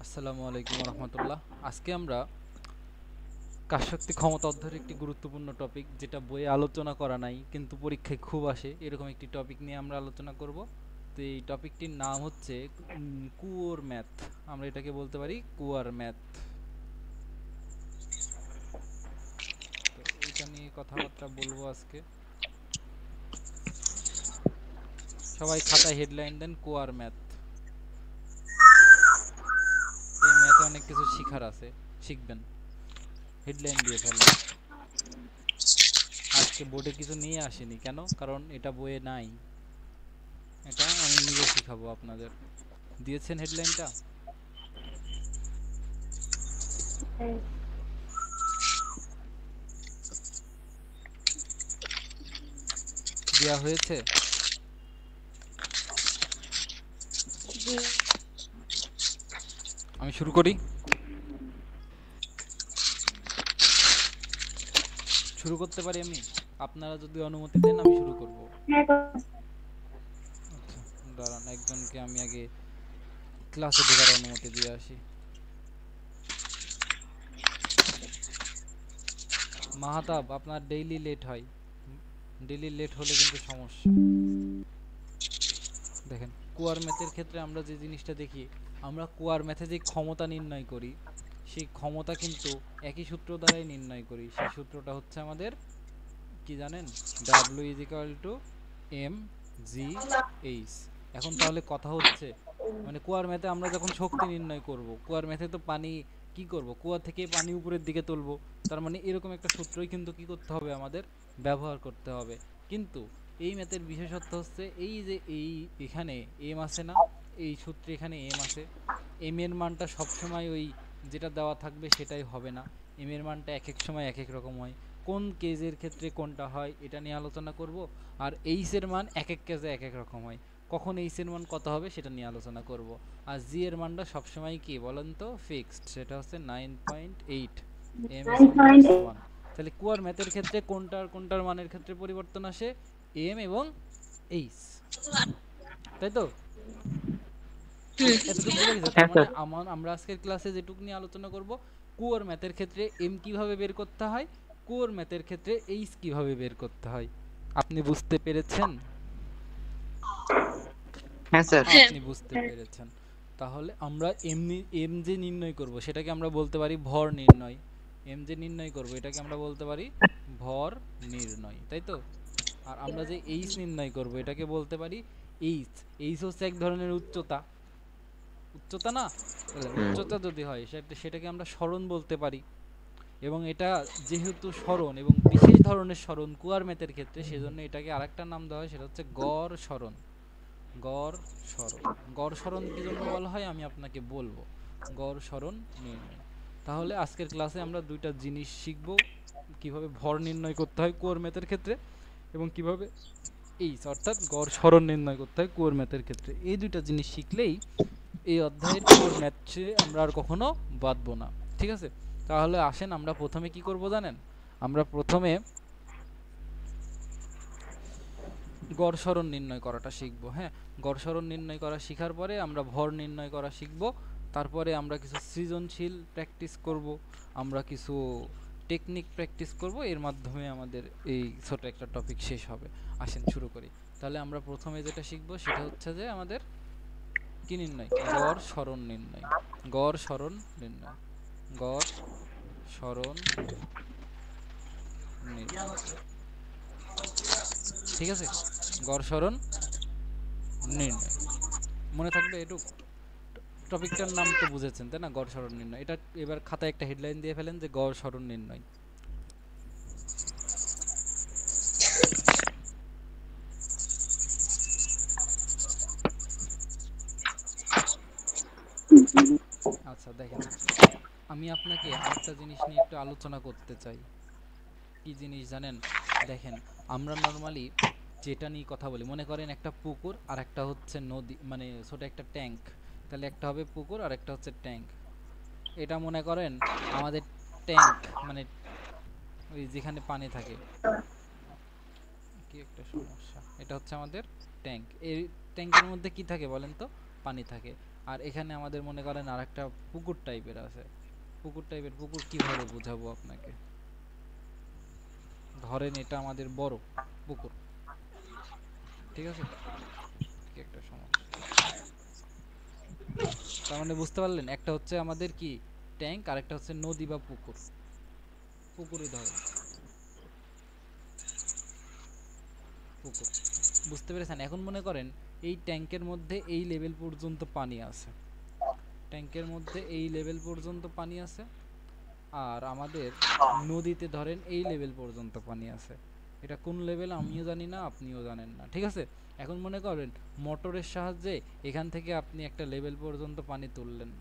আসসালামু আলাইকুম রহমতুল্লাহ। আজকে আমরা কাজশক্তি ক্ষমতা অধ্যয়নের একটি গুরুত্বপূর্ণ টপিক, যেটা বইয়ে আলোচনা করা নাই কিন্তু পরীক্ষায় খুব আসে, এরকম একটি টপিক নিয়ে আমরা আলোচনা করব। তো এই টপিকটির নাম হচ্ছে কুয়োর ম্যাথ। আমরা এটাকে বলতে পারি কুয়ার ম্যাথ। তো এটা নিয়ে কথাবার্তা বলবো আজকে। সবাই খাতায় হেডলাইন দেন কুয়ার ম্যাথ। এই ম্যাথে অনেক কিছু শিখার আছে, শিখবেন। হেডলাইন দিয়ে ফেলেন। আজকে বোর্ডে কিছু নিয়ে আসেনি, কেন? কারণ এটা বইয়ে নাই। এটা আমি নিজে শিখাবো আপনাদের। দিয়েছেন হেডলাইনটা? দেয়া হয়েছে? জি। আমি শুরু করি। শুরু করতে পারি আমি? আপনারা যদি অনুমতি দেন আমি শুরু করব। আচ্ছা, দাঁড়ান, একজনকে আমি আগে ক্লাসে ঢোকার অনুমতি দিয়ে আসি। মাহাতাব, আপনার ডেইলি লেট হয়। ডেইলি লেট হলে কিন্তু সমস্যা। দেখেন, কুয়ার ম্যাথের ক্ষেত্রে আমরা যে জিনিসটা দেখি, আমরা কুয়ার ম্যাথে যে ক্ষমতা নির্ণয় করি, সেই ক্ষমতা কিন্তু একই সূত্র দ্বারাই নির্ণয় করি। সেই সূত্রটা হচ্ছে আমাদের, কি জানেন? W is equal to M G H. এখন তাহলে কথা হচ্ছে, মানে কুয়ার ম্যাথে আমরা যখন শক্তি নির্ণয় করব, কুয়ার ম্যাথে তো পানি কি করব, কুয়া থেকে পানি উপরের দিকে তুলবো। তার মানে এরকম একটা সূত্রই কিন্তু কি করতে হবে আমাদের, ব্যবহার করতে হবে। কিন্তু এই ম্যাথের বিশেষত্ব হচ্ছে এই যে এখানে এম আছে না, এই সূত্রে এখানে এম আছে। এম এর মানটা সবসময় ওই যেটা দেওয়া থাকবে সেটাই হবে না। এম এর মানটা এক এক সময় এক এক রকম হয়। কোন কেজের ক্ষেত্রে কোনটা হয় এটা নিয়ে আলোচনা করব। আর এইচ এর মান এক এক কেজে এক এক রকম হয়। কখন এইচ এর মান কত হবে সেটা নিয়ে আলোচনা করব। আর জি এর মানটা সবসময় কি বলেন তো, ফিক্সড, সেটা হচ্ছে 9.8 এম এস ইনভার্স 1। তাহলে কুয়ার ম্যাথের ক্ষেত্রে কোনটার কোনটার মানের ক্ষেত্রে পরিবর্তন আসে? এম এবং এইচ, তাই তো? এতটুকু বুঝা গেছে? তার হ্যাঁ মানে স্যার। আমরা আজকের ক্লাসে যেটুকু নিয়ে আলোচনা করব, কুয়োর ম্যাথের ক্ষেত্রে এম কিভাবে বের করতে হয়, কুয়োর ম্যাথের ক্ষেত্রে এইচ কিভাবে বের করতে হয়। আপনি বুঝতে পেরেছেন? হ্যাঁ স্যার। আপনি বুঝতে পেরেছেন। তাহলে আমরা এম যে নির্ণয় করব সেটাকে আমরা বলতে পারি ভর নির্ণয়। এম যে নির্ণয় করব এটাকে আমরা বলতে পারি ভর নির্ণয়, তাই তো? আর আমরা যে এইচ নির্ণয় করব এটাকে বলতে পারি এইচ। এইচ হচ্ছে এক ধরনের উচ্চতা। উচ্চতা না? তাহলে হুম। উচ্চতা যদি হয় সেটাকে আমরা সরণ বলতে পারি। এবং এটা যেহেতু সরণ এবং বিশেষ ধরনের সরণ কুয়ার ম্যাথের ক্ষেত্রে, সেজন্য এটাকে আরেকটা নাম দেওয়া হয়, সেটা হচ্ছে গড় সরণ। গড় সরণ। গড় সরণ কি জন্য বলা হয় আমি আপনাকে বলবো। গড় সরণ নির্ণয়। তাহলে আজকের ক্লাসে আমরা দুইটা জিনিস শিখব, কিভাবে ভর নির্ণয় করতে হয় কুয়ার ম্যাথের ক্ষেত্রে, এবং কিভাবে এইচ অর্থাৎ গড় সরণ নির্ণয় করতে হয় কুয়ার ম্যাথের ক্ষেত্রে। এই দুইটা জিনিস শিখলেই এই অধ্যায়ের কুয়োর ম্যাথে আমরা আর কখনো বাঁধবো না। ঠিক আছে? তাহলে আসেন আমরা প্রথমে কি করব জানেন? আমরা প্রথমে গড় সরণ নির্ণয় করাটা শিখব। হ্যাঁ, গড় সরণ নির্ণয় করা শেখার পরে আমরা ভর নির্ণয় করা শিখব। তারপরে আমরা কিছু সৃজনশীল প্র্যাকটিস করব, আমরা কিছু টেকনিক প্র্যাকটিস করব। এর মাধ্যমে আমাদের এই ছোট একটা টপিক শেষ হবে। আসেন শুরু করি। তাহলে আমরা প্রথমে যেটা শিখব সেটা হচ্ছে যে আমাদের কি নির্ণয়, গড় সরণ নির্ণয়। গড় সরণ নির্ণয়। গড় সরণ নির্ণয়। ঠিক আছে? গড় সরণ নির্ণয়। মনে থাকবে এটুক? টপিকটার নাম তো বুঝেছেন তাই না? গড় সরণ নির্ণয়। এটা এবার খাতায় একটা হেডলাইন দিয়ে ফেলেন যে গড় সরণ নির্ণয়। আচ্ছা দেখেন, আমি আপনাকে আরেকটা জিনিস নিয়ে একটু আলোচনা করতে চাই। কি জিনিস জানেন? দেখেন, আমরা নর্মালি যেটা নিয়ে কথা বলি, মনে করেন একটা পুকুর আর একটা হচ্ছে নদী, মানে ছোট একটা ট্যাঙ্ক। তাহলে একটা হবে পুকুর আর একটা হচ্ছে ট্যাঙ্ক। এটা মনে করেন আমাদের ট্যাঙ্ক, মানে ওই যেখানে পানি থাকে। কি একটা সমস্যা, এটা হচ্ছে আমাদের ট্যাঙ্ক। এই ট্যাঙ্কের মধ্যে কি থাকে বলেন তো? পানি থাকে। আর এখানে আমাদের মনে করেন আরেকটা পুকুর টাইপের আছে। পুকুর কিভাবে বোঝাবো আপনাকে? ধরেন এটা আমাদের বড় পুকুর, ঠিক আছে? কি একটা সমস্যা, তার মানে বুঝতে পারলেন, একটা হচ্ছে আমাদের কি ট্যাঙ্ক, আর একটা হচ্ছে নদী বা পুকুর। পুকুরই ধরেন, পুকুর, বুঝতে পেরেছেন? এখন মনে করেন এই ট্যাঙ্কের মধ্যে এই লেভেল পর্যন্ত পানি আছে, ট্যাঙ্কের মধ্যে এই লেভেল পর্যন্ত পানি আছে, আর আমাদের নদীতে ধরেন এই লেভেল পর্যন্ত পানি আছে। এটা কোন লেভেল আমিও জানি না, আপনিও জানেন না, ঠিক আছে? এখন মনে করেন মোটরের সাহায্যে এখান থেকে আপনি একটা লেভেল পর্যন্ত পানি তুললেন,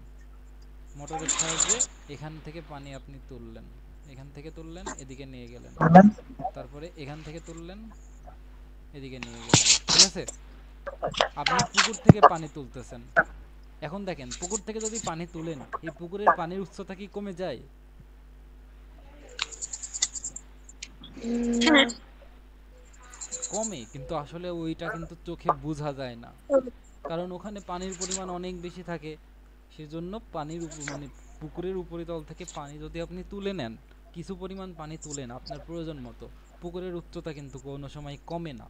মোটরের সাহায্যে এখান থেকে পানি আপনি তুললেন, এখান থেকে তুললেন এদিকে নিয়ে গেলেন, তারপরে এখান থেকে তুললেন এদিকে নিয়ে গেলেন, ঠিক আছে? আপনি পুকুর থেকে পানি তুলতেছেন। এখন দেখেন পুকুর থেকে যদি পানি তুলেন, এই পুকুরের পানির উচ্চতা কি কমে যায়? না। কমে, কিন্তু আসলে ওইটা কিন্তু চোখে বোঝা যায় না, কারণ ওখানে পানির পরিমাণ অনেক বেশি থাকে। সেজন্য পানির মানে পুকুরের উপরিতল থেকে পানি যদি আপনি তুলে নেন, কিছু পরিমাণ পানি তুলেন আপনার প্রয়োজন মতো, পুকুরের উচ্চতা কিন্তু কোনো সময় কমে না।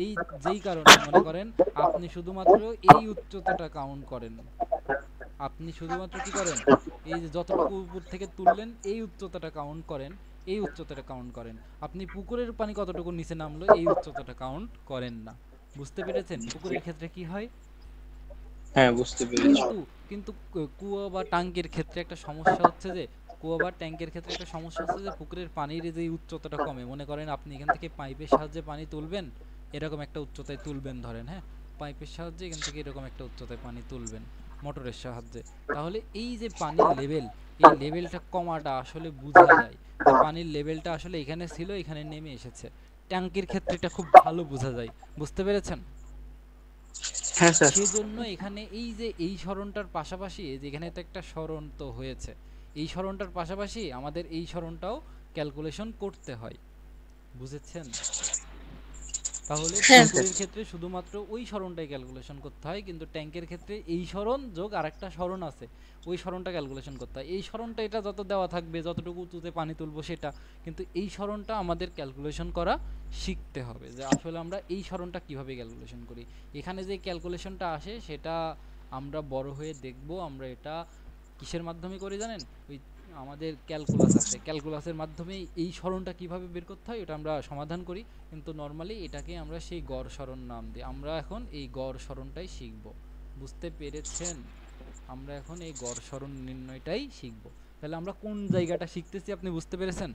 এই যেই কারণে মনে করেন আপনি শুধুমাত্র এই উচ্চতাটা কাউন্ট করেন, আপনি শুধুমাত্র কি করেন, এই যে যতটুকু উপর থেকে তুললেন এই উচ্চতাটা কাউন্ট করেন, এই উচ্চতাটা কাউন্ট করেন। আপনি পুকুরের পানি কতটুকু নিচে নামলো এই উচ্চতাটা কাউন্ট করেন না। বুঝতে পেরেছেন পুকুরের ক্ষেত্রে কি হয়? হ্যাঁ বুঝতে পেরেছি। কিন্তু কিন্তু কুয়ো বা ট্যাঙ্কের ক্ষেত্রে একটা সমস্যা হচ্ছে যে, কুয়ো বা ট্যাঙ্কের ক্ষেত্রে একটা সমস্যা হচ্ছে যে পুকুরের পানির যে উচ্চতাটা কমে। মনে করেন আপনি এখান থেকে পাইপের সাহায্যে পানি তুলবেন, এরকম একটা উচ্চতায় তুলবেন ধরেন, হ্যাঁ, পাইপের সাহায্যে এখান থেকে এরকম একটা উচ্চতায় পানি তুলবেন মোটরের সাহায্যে। তাহলে এই যে পানির লেভেল, এই লেভেলটা কমাটা আসলে বোঝা যায় যে পানির লেভেলটা আসলে এখানে ছিল, এখানে নেমে এসেছে। ট্যাঙ্কের ক্ষেত্রে এটা খুব ভালো বোঝা যায়। বুঝতে পেরেছেন? হ্যাঁ স্যার। সেজন্য এখানে এই যে এই সরণটার পাশাপাশি, এই যে এখানে তো একটা সরণ তো হয়েছে, এই সরণটার পাশাপাশি আমাদের এই সরণটাও ক্যালকুলেশন করতে হয়। বুঝেছেন? তাহলে হ্যাঁ। পুকুরের ক্ষেত্রে শুধুমাত্র ওই সরণটাই ক্যালকুলেশন করতে হয়, কিন্তু ট্যাঙ্কের ক্ষেত্রে এই সরণ যোগ আরেকটা সরণ আছে, ওই সরণটা ক্যালকুলেশন করতে হয়। এই সরণটা এটা যত দেওয়া থাকবে, যতটুকু উঁচুতে পানি তুলবো সেটা, কিন্তু এই সরণটা আমাদের ক্যালকুলেশন করা শিখতে হবে, যে আসলে আমরা এই সরণটা কিভাবে ক্যালকুলেশন করি। এখানে যে ক্যালকুলেশনটা আসে সেটা আমরা বড় হয়ে দেখব। আমরা এটা কিসের মাধ্যমে করি জানেন? ওই আমাদের ক্যালকুলাস আছে, ক্যালকুলাসের মাধ্যমে এই সরণটা কিভাবে বের করতে হয় এটা আমরা সমাধান করি। কিন্তু নর্মালি এটাকে আমরা সেই গড় সরণ নাম দিই। আমরা এখন এই গড় সরণটাই শিখব। বুঝতে পেরেছেন? আমরা এখন এই গড় সরণ নির্ণয়টাই শিখব। তাহলে আমরা কোন জায়গাটা শিখতেছি আপনি বুঝতে পেরেছেন?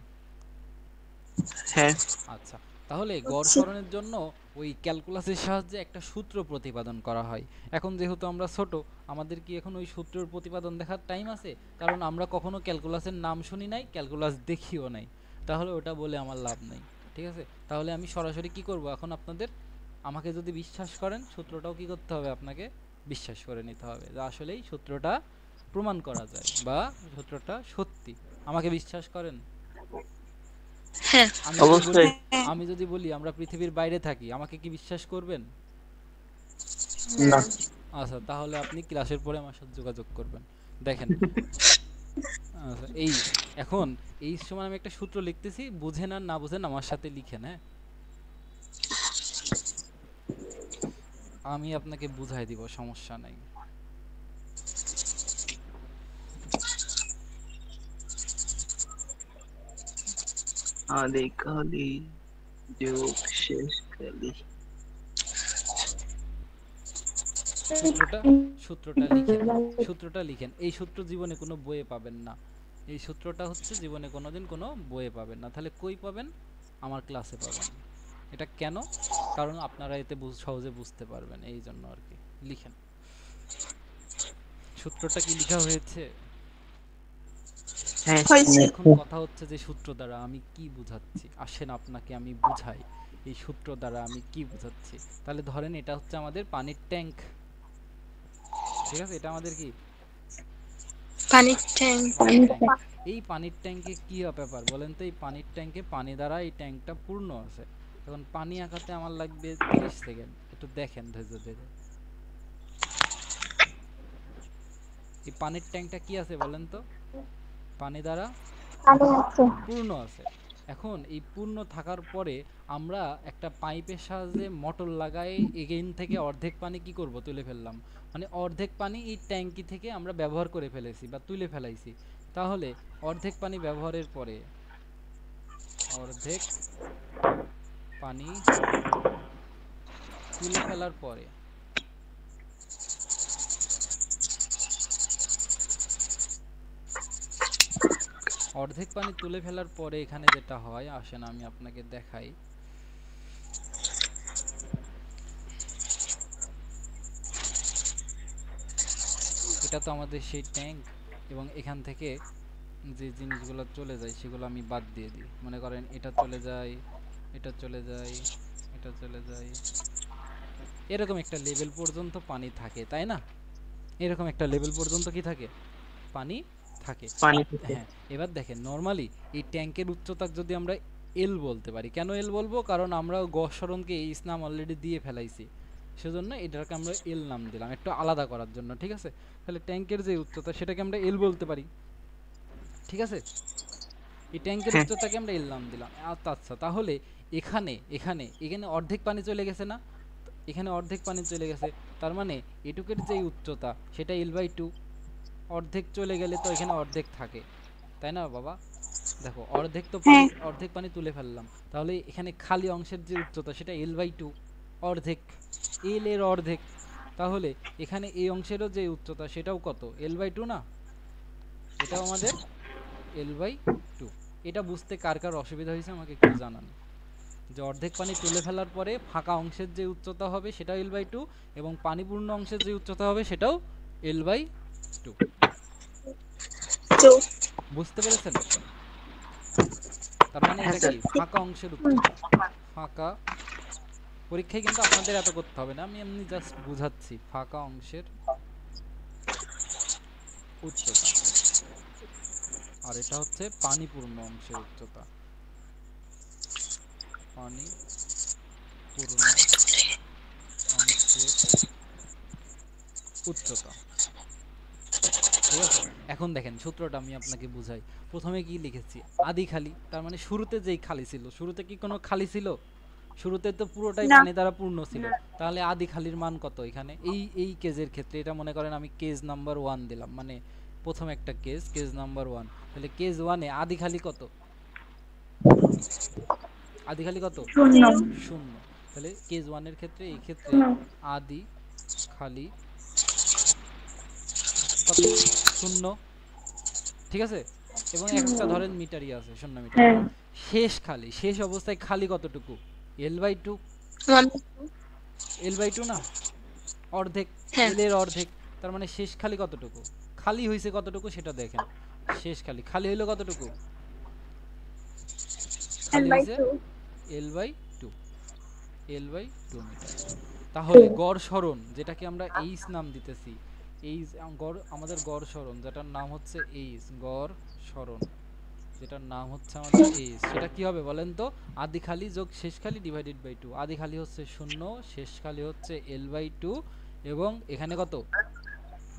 হ্যাঁ। আচ্ছা, তাহলে গড় সরণের জন্য ওই ক্যালকুলাসের সাহায্যে একটা সূত্র প্রতিপাদন করা হয়। এখন যেহেতু আমরা ছোট, আমাদের কি এখন ওই সূত্রের প্রতিপাদন দেখার টাইম আছে? কারণ আমরা কখনো ক্যালকুলাসের নাম শুনি নাই, ক্যালকুলাস দেখিও নাই, তাহলে ওটা বলে আমার লাভ নাই। ঠিক আছে, তাহলে আমি সরাসরি কি করব এখন আপনাদের, আমাকে যদি বিশ্বাস করেন সূত্রটাও কি করতে হবে, আপনাকে বিশ্বাস করে নিতে হবে যে আসলেই সূত্রটা প্রমাণ করা যায় বা সূত্রটা সত্যি। আমাকে বিশ্বাস করেন? হ্যাঁ। আমি যদি বলি, অবশ্যই। আমি যদি বলি আমরা পৃথিবীর বাইরে থাকি, আমাকে কি বিশ্বাস করবেন? না। আচ্ছা, তাহলে আপনি ক্লাসের পরে আমার সাথে যোগাযোগ করবেন। দেখেন, আচ্ছা, এই এখন এই সময় আমি একটা সূত্র লিখতেছি, বুঝেন আর না বুঝেন আমার সাথে লিখেন, হ্যাঁ? আমি আপনাকে বুঝাই দিব, সমস্যা নাই। আদি কালি যুগ শেষ কালি। সূত্রটা সূত্রটা লিখেন, সূত্রটা লিখেন। এই সূত্র জীবনে কোনো বইয়ে পাবেন না। এই সূত্রটা হচ্ছে জীবনে কোনোদিন কোনো বইয়ে পাবেন না। তাহলে কই পাবেন? আমার ক্লাসে পাবেন। এটা কেন? কারণ আপনারা এতে সহজে বুঝতে পারবেন, এই জন্য আর কি। লিখেন, সূত্রটা কি লেখা হয়েছে? হ্যাঁ হয়েছে। এখন কথা হচ্ছে যে সূত্র দ্বারা আমি কি বুঝাচ্ছি, আসেন আপনাকে আমি বুঝাই এই সূত্র দ্বারা আমি কি বুঝাচ্ছি। তাহলে ধরেন এটা হচ্ছে আমাদের পানির ট্যাঙ্ক, ঠিক আছে? এটা আমাদের কি পানির ট্যাঙ্ক। পানির ট্যাঙ্ক। এই পানির ট্যাঙ্কে কি ব্যাপার বলেন তো? এই পানির ট্যাঙ্কে পানি দ্বারা এই ট্যাঙ্কটা পূর্ণ আছে। এখন পানি আঁকাতে আমার লাগবে 30 সেকেন্ড, একটু দেখেন ধৈর্য ধরে। এই পানির ট্যাঙ্কটা কি আছে বলেন তো? পানি দ্বারা পানি আছে। পূর্ণ আছে। এখন এই পূর্ণ থাকার পরে আমরা একটা পাইপের সাহায্যে মোটর লাগাই এগেইন থেকে অর্ধেক পানি কি করব তুলে ফেললাম, মানে অর্ধেক পানি এই ট্যাঙ্কি থেকে আমরা ব্যবহার করে ফেলেছি বা তুলে ফেলাইছি। তাহলে অর্ধেক পানি ব্যবহারের পরে অর্ধেক পানি তুলে ফেলার পরে অর্ধেক পানি তুলে ফেলার পরে এখানে যেটা হয়, আসেন আমি আপনাকে দেখাই। এটা তো আমাদের সেই ট্যাঙ্ক, এবং এখান থেকে যে জিনিসগুলো চলে যায় সেগুলো আমি বাদ দিয়ে দিই। মনে করেন এটা চলে যায়, এটা চলে যায়, এটা চলে যায়, এরকম একটা লেভেল পর্যন্ত পানি থাকে, তাই না? এরকম একটা লেভেল পর্যন্ত কি থাকে, পানি থাকে। পানি থেকে। হ্যাঁ, এবার দেখেন নরমালি এই ট্যাঙ্কের উচ্চতা যদি আমরা এল বলতে পারি, কেন এল বলবো, কারণ আমরা গসরণকে এইচ নাম অলরেডি দিয়ে ফেলাইছি, সেজন্য এটাকে আমরা এল নাম দিলাম একটু আলাদা করার জন্য, ঠিক আছে? তাহলে ট্যাঙ্কের যে উচ্চতা সেটাকে আমরা এল বলতে পারি, ঠিক আছে? এই ট্যাঙ্কের হ্যাঁ উচ্চতাকে আমরা এল নাম দিলাম। আচ্ছা আচ্ছা, তাহলে এখানে এখানে এখানে অর্ধেক পানি চলে গেছে না? এখানে অর্ধেক পানি চলে গেছে, তার মানে এটুকের যে উচ্চতা সেটা L/2। অর্ধেক চলে গেলে তো এখানে অর্ধেক থাকে, তাই না বাবা? দেখো অর্ধেক তো পানি, হ্যাঁ। অর্ধেক পানি তুলে ফেললাম, তাহলে এখানে খালি অংশের যে উচ্চতা সেটা L/2, অর্ধেক, এল এর অর্ধেক। তাহলে এখানে এই অংশেরও যে উচ্চতা সেটাও কত, L/2 না? এটাও আমাদের L/2। এটা বুঝতে কার কার অসুবিধা হয়েছে আমাকে একটু জানান, যে অর্ধেক পানি তুলে ফেলার পরে ফাঁকা অংশের যে উচ্চতা হবে সেটাও L/2, এবং পানিপূর্ণ অংশের যে উচ্চতা হবে সেটাও L/2। তো বুঝতে পেরেছেন? তার মানে হ্যাঁ এটা স্যার। কি ফাঁকা অংশের উচ্চতা। ফাঁকা, পরীক্ষায় কিন্তু আপনাদের এত করতে হবে না, আমি এমনি জাস্ট বুঝাচ্ছি। ফাঁকা অংশের উচ্চতা, আর এটা হচ্ছে পানিপূর্ণ অংশের উচ্চতা। পানিপূর্ণ অংশের উচ্চতা, ঠিক আছে? এখন দেখেন সূত্রটা আমি আপনাকে বুঝাই। প্রথমে কি লিখেছি, আদি খালি, তার মানে শুরুতে যেই খালি ছিল, শুরুতে কি কোনো খালি ছিল? শুরুতে তো পুরোটাই না। পানি দ্বারা পূর্ণ ছিল। তাহলে আদি খালির মান কত এখানে, এই কেজের ক্ষেত্রে? এটা মনে করেন আমি কেজ নাম্বার 1 দিলাম, মানে প্রথম একটা কেজ, কেজ নাম্বার 1। তাহলে কেজ 1 এ আদি খালি কত? আদি খালি কত? শূন্য। 0। তাহলে কেজ 1 এর ক্ষেত্রে, এই ক্ষেত্রে শূন্য। আদি খালি কত? 0, ঠিক আছে? এবং একটা ধরেন মিটারই আছে, 0 মিটার। হ্যাঁ। শেষ খালি, শেষ অবস্থায় খালি কতটুকু? L/2। ওয়ান। L/2 না? অর্ধেক, হ্যাঁ। এল এর অর্ধেক। তার মানে শেষ খালি কতটুকু, খালি হয়েছে কতটুকু সেটা দেখেন। শেষ খালি, খালি হইলো কতটুকু? খালি হয়েছে L/2। L/2, L/2 metre. তাহলে গড় সরণ, যেটাকে আমরা এইচ নাম দিতেছি, এইচ গড়, আমাদের গড় সরণ যেটার নাম হচ্ছে এইচ, গড় সরণ যেটার নাম হচ্ছে আমাদের এইচ, সেটা কি হবে বলেন তো? আদি খালি যোগ শেষ খালি ডিভাইডেড বাই 2। আদি খালি হচ্ছে 0, শেষ খালি হচ্ছে L/2, এবং এখানে কত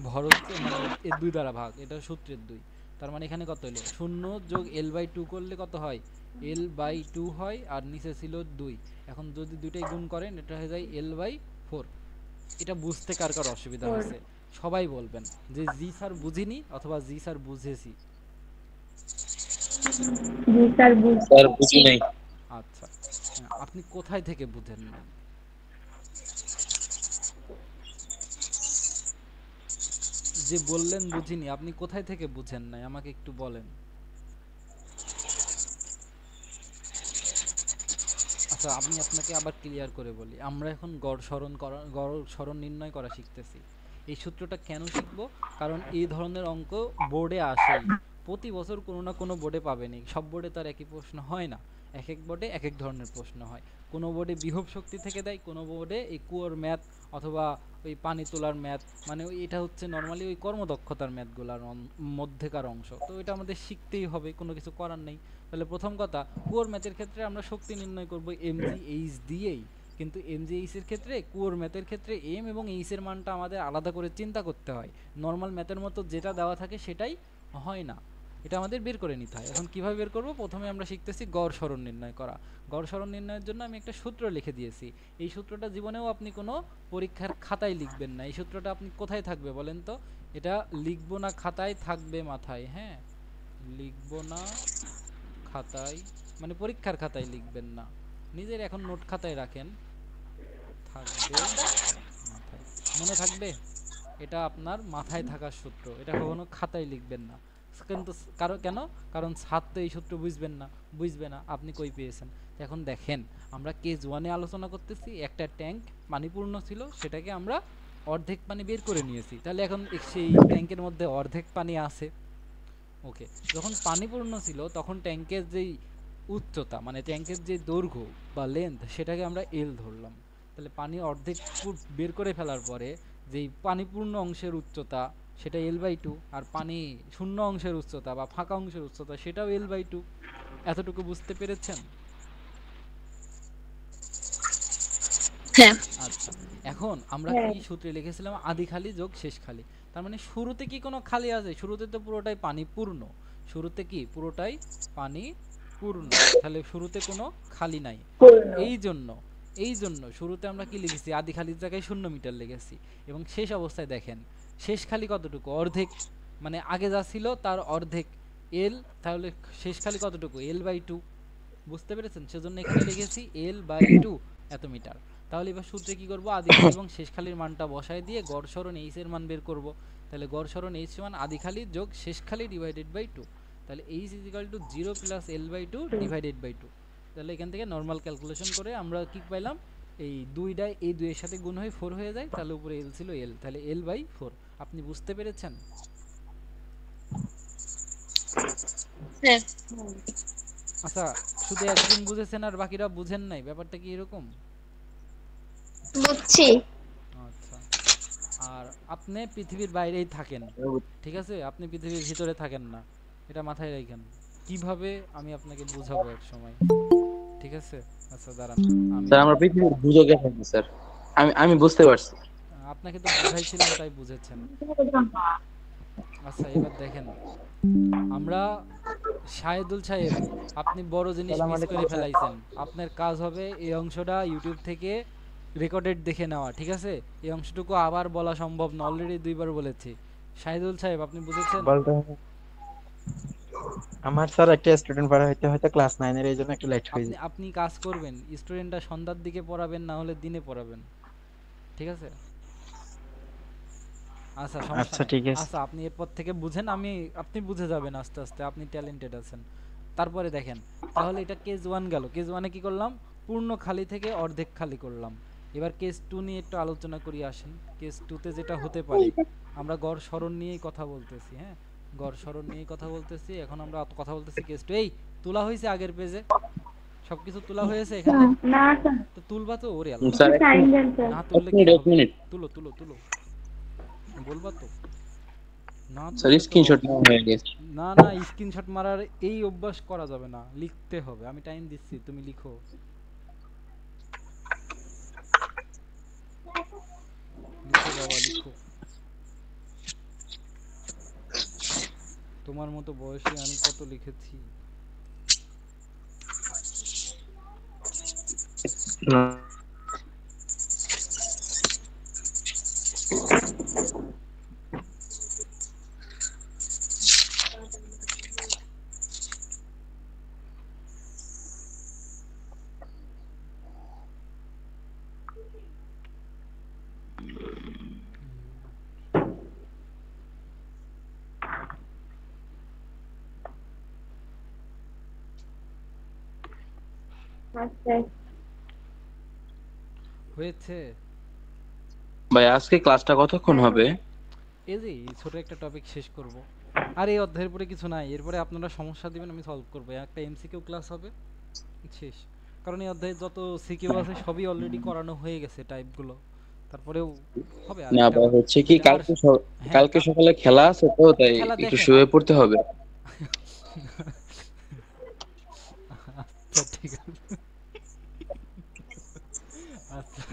ভর হচ্ছে, মানে এর 2 দ্বারা ভাগ, এটা সূত্রের 2। তার মানে এখানে কত হলো, 0 যোগ L/2 করলে কত হয়? L/2 হয়, আর নিচে ছিল 2। এখন যদি দুইটাই গুণ করেন এটা হয়ে যায় L/4। এটা বুঝতে কার কার অসুবিধা হয়েছে সবাই বলবেন যে জি স্যার বুঝিনি, অথবা জি স্যার বুঝেছি। জি স্যার স্যার বুঝি নাই। আচ্ছা, আপনি কোথায় থেকে বুঝেন না? যে বললেন বুঝিনি, আপনি কোথায় থেকে বুঝেন নাই আমাকে একটু বলেন। আচ্ছা, আমি আপনাকে আবার ক্লিয়ার করে বলি। আমরা এখন গড় সরণ নির্ণয় করা শিখতেছি। এই সূত্রটা কেন শিখবো? কারণ এই ধরনের অঙ্ক বোর্ডে আসেই, প্রতি বছর কোনো না কোনো বোর্ডে পাবেনই। সব বোর্ডে তার একই প্রশ্ন হয় না, এক এক বোর্ডে এক এক ধরনের প্রশ্ন হয়। কোনো বোর্ডে বিভব শক্তি থেকে দেয়, কোনো বোর্ডে এই কুয়োর ম্যাথ, অথবা ওই পানি তোলার ম্যাথ, মানে এটা হচ্ছে নর্মালি ওই কর্মদক্ষতার ম্যাথগুলোর মধ্যেকার অংশ। তো এটা আমাদের শিখতেই হবে, কোনো কিছু করার নেই। তাহলে প্রথম কথা, কুয়োর ম্যাথের ক্ষেত্রে আমরা শক্তি নির্ণয় করব mg এইচ দিয়েই, কিন্তু এমজিএইচ এর ক্ষেত্রে কোর ম্যাথের ক্ষেত্রে এম এবং এইচ এর মানটা আমাদের আলাদা করে চিন্তা করতে হয়। নর্মাল ম্যাথের মতো যেটা দেওয়া থাকে সেটাই হয় না, এটা আমাদের বের করে নিতে হয়। এখন কিভাবে বের করব? প্রথমে আমরা শিখতেছি গড় সরণ নির্ণয় করা। গড় সরণ নির্ণয়ের জন্য আমি একটা সূত্র লিখে দিয়েছি। এই সূত্রটা জীবনেও আপনি কোনো পরীক্ষার খাতায় লিখবেন না। এই সূত্রটা আপনি কোথায় থাকবে বলেন তো? এটা লিখবো না খাতায়, থাকবে মাথায়। হ্যাঁ, লিখবো না খাতায় মানে পরীক্ষার খাতায় লিখবেন না, নিজের এখন নোট খাতায় রাখেন, থাকবে মাথায়। মনে থাকবে? এটা আপনার মাথায় থাকার সূত্র, এটা কখনো খাতায় লিখবেন না। কিন্তু কেন? কারণ ছাত্র এই সূত্র বুঝবে না আপনি কই পেয়েছেন। এখন দেখেন, আমরা কেস 1-এ আলোচনা করতেছি, একটা ট্যাঙ্ক পানি পূর্ণ ছিল, সেটাকে আমরা অর্ধেক পানি বের করে নিয়েছি। তাহলে এখন সেই ট্যাঙ্কের মধ্যে অর্ধেক পানি আছে। ওকে, যখন পানি পূর্ণ ছিল তখন ট্যাঙ্কের যেই উচ্চতা মানে ট্যাঙ্কের যে দৈর্ঘ্য বা লেন্থ সেটাকে আমরা এল ধরলাম। তাহলে পানি অর্ধেক বের করে ফেলার পরে যেই পানিপূর্ণ অংশের উচ্চতা সেটা L/2, আর পানি শূন্য অংশের উচ্চতা বা ফাঁকা অংশের উচ্চতা সেটাও L/2। এতটুকু বুঝতে পেরেছেন? হ্যাঁ আচ্ছা, এখন আমরা কি সূত্রে লিখেছিলাম? আদি খালি যোগ শেষ খালি। তার মানে শুরুতে কি কোনো খালি আছে? শুরুতে তো পুরোটাই পানি পূর্ণ। শুরুতে কি পুরোটাই পানি পূর্ণ, তাহলে শুরুতে কোনো খালি নাই। এই জন্য শুরুতে আমরা কি লিখেছি? আদি খালির জায়গায় 0 মিটার লিখেছি। এবং শেষ অবস্থায় দেখেন শেষ খালি কতটুকু? অর্ধেক, মানে আগে যা ছিল তার অর্ধেক এল। তাহলে শেষ খালি কতটুকু? L/2। বুঝতে পেরেছেন? সেজন্য এখানে লিখেছি L/2 এত মিটার। তাহলে এবার সূত্রে কি করব? আদি খালি এবং শেষ খালির মানটা বসায় দিয়ে গড় সরণ এইচ এর মান বের করব। তাহলে গড় সরণ এইচ সমান আদি খালি যোগ শেষ খালি ডিভাইডেড বাই 2। তাহলে H is equal to 0 plus L/2 divided by 2। তাহলে এখান থেকে নরমাল ক্যালকুলেশন করে আমরা কি পাইলাম? এই 2টা এই 2 এর সাথে গুণ হয়ে 4 হয়ে যায়, তাহলে উপরে L ছিল L, তাহলে L/4। আপনি বুঝতে পেরেছেন? হ্যাঁ আচ্ছা, শুধু একজন বুঝেছেন আর বাকিরা বুঝেন নাই, ব্যাপারটা কি এরকম? বুঝছি। আচ্ছা, আর আপনি পৃথিবীর বাইরেই থাকেন, ঠিক আছে? আপনি পৃথিবীর ভিতরে থাকেন না, এটা মাথায় রাখেন। কিভাবে আমি আপনাকে বুঝাবো এক সময়, ঠিক আছে? আচ্ছা দাঁড়ান, আমি স্যার আমরা পৃথিবীর বুঝোগে থাকি স্যার। আমি বুঝতে পারছি। আপনাকে তো বুঝাইছিলাম তাই বুঝেছেন। আচ্ছা এবার দেখেন, আমরা শাহেদুল সাহেব, আপনি বড় জিনিস মিস করে ফেলাইছেন। আপনার কাজ হবে এই অংশটা ইউটিউব থেকে রেকর্ডেড দেখে নেওয়া, ঠিক আছে? এই অংশটুকু আবার বলা সম্ভব না, অলরেডি 2বার বলেছি। শাহিদুল সাহেব আপনি বুঝেছেন? বলতে হবে আমার স্যার একটা স্টুডেন্ট পড়া হইতে হয়তো ক্লাস 9 এর, এইজন্য একটু লেট হয়ে আপনি যায়। আপনি কাজ করবেন, স্টুডেন্টটা সন্ধ্যার দিকে পড়াবেন, না হলে দিনে পড়াবেন, ঠিক আছে? আচ্ছা সমস্যা আচ্ছা নাই। ঠিক আছে। আচ্ছা আপনি এরপর থেকে বুঝেন, আপনি বুঝে যাবেন আস্তে আস্তে, আপনি ট্যালেন্টেড আছেন। তারপরে দেখেন, তাহলে এটা কেস 1 গেল। কেস 1-এ কি করলাম? পূর্ণ খালি থেকে অর্ধেক খালি করলাম। এবার কেস 2 নিয়ে একটু আলোচনা করি আসেন। কেস 2-তে যেটা হতে পারে, আমরা গড় সরণ নিয়েই কথা বলতেছি। হ্যাঁ, গড় সরণ নিয়েই কথা বলতেছি। এখন আমরা কথা বলতেছি কেস 2। এই তোলা হয়েছে আগের পেজে? সবকিছু তোলা হয়েছে এখানে? না স্যার, তো তুলবা তো? ওরে আল্লাহ, স্যার টাইম দেন স্যার। না এক তুললে কি মিনিট এক হবে? মিনিট তুলো তুলো তুলো, বলবা তো? না স্যার তুললে তো স্ক্রিনশট হবে নেওয়া হয়ে গেছে। না। না, স্ক্রিনশট মারার এই অভ্যাস করা যাবে না, লিখতে হবে। আমি টাইম দিচ্ছি, তুমি লিখো। লিখো বাবা লিখো, তোমার মতো বয়সে আমি কত লিখেছি। আচ্ছা হয়েছে? ভাই আজকে ক্লাসটা কতক্ষণ হবে? এই যে এই ছোট একটা টপিক শেষ করব। আর এই অধ্যায়ের পরে কিছু নাই, এরপরে আপনারা সমস্যা দিবেন, আমি সলভ করব। একটা এমসিকিউ ক্লাস হবে, শেষ। কারণ এই অধ্যায়ে যত সিকিউ আছে সবই অলরেডি করানো হয়ে গেছে টাইপগুলো। তারপরেও হবে আর না একটা। ভাই হচ্ছে কি আর হ্যাঁ, কালকে সকালে খেলা আছে তো, তাই খেলা একটু দেখেন শুয়ে পড়তে হবে। আচ্ছা ঠিক আছে,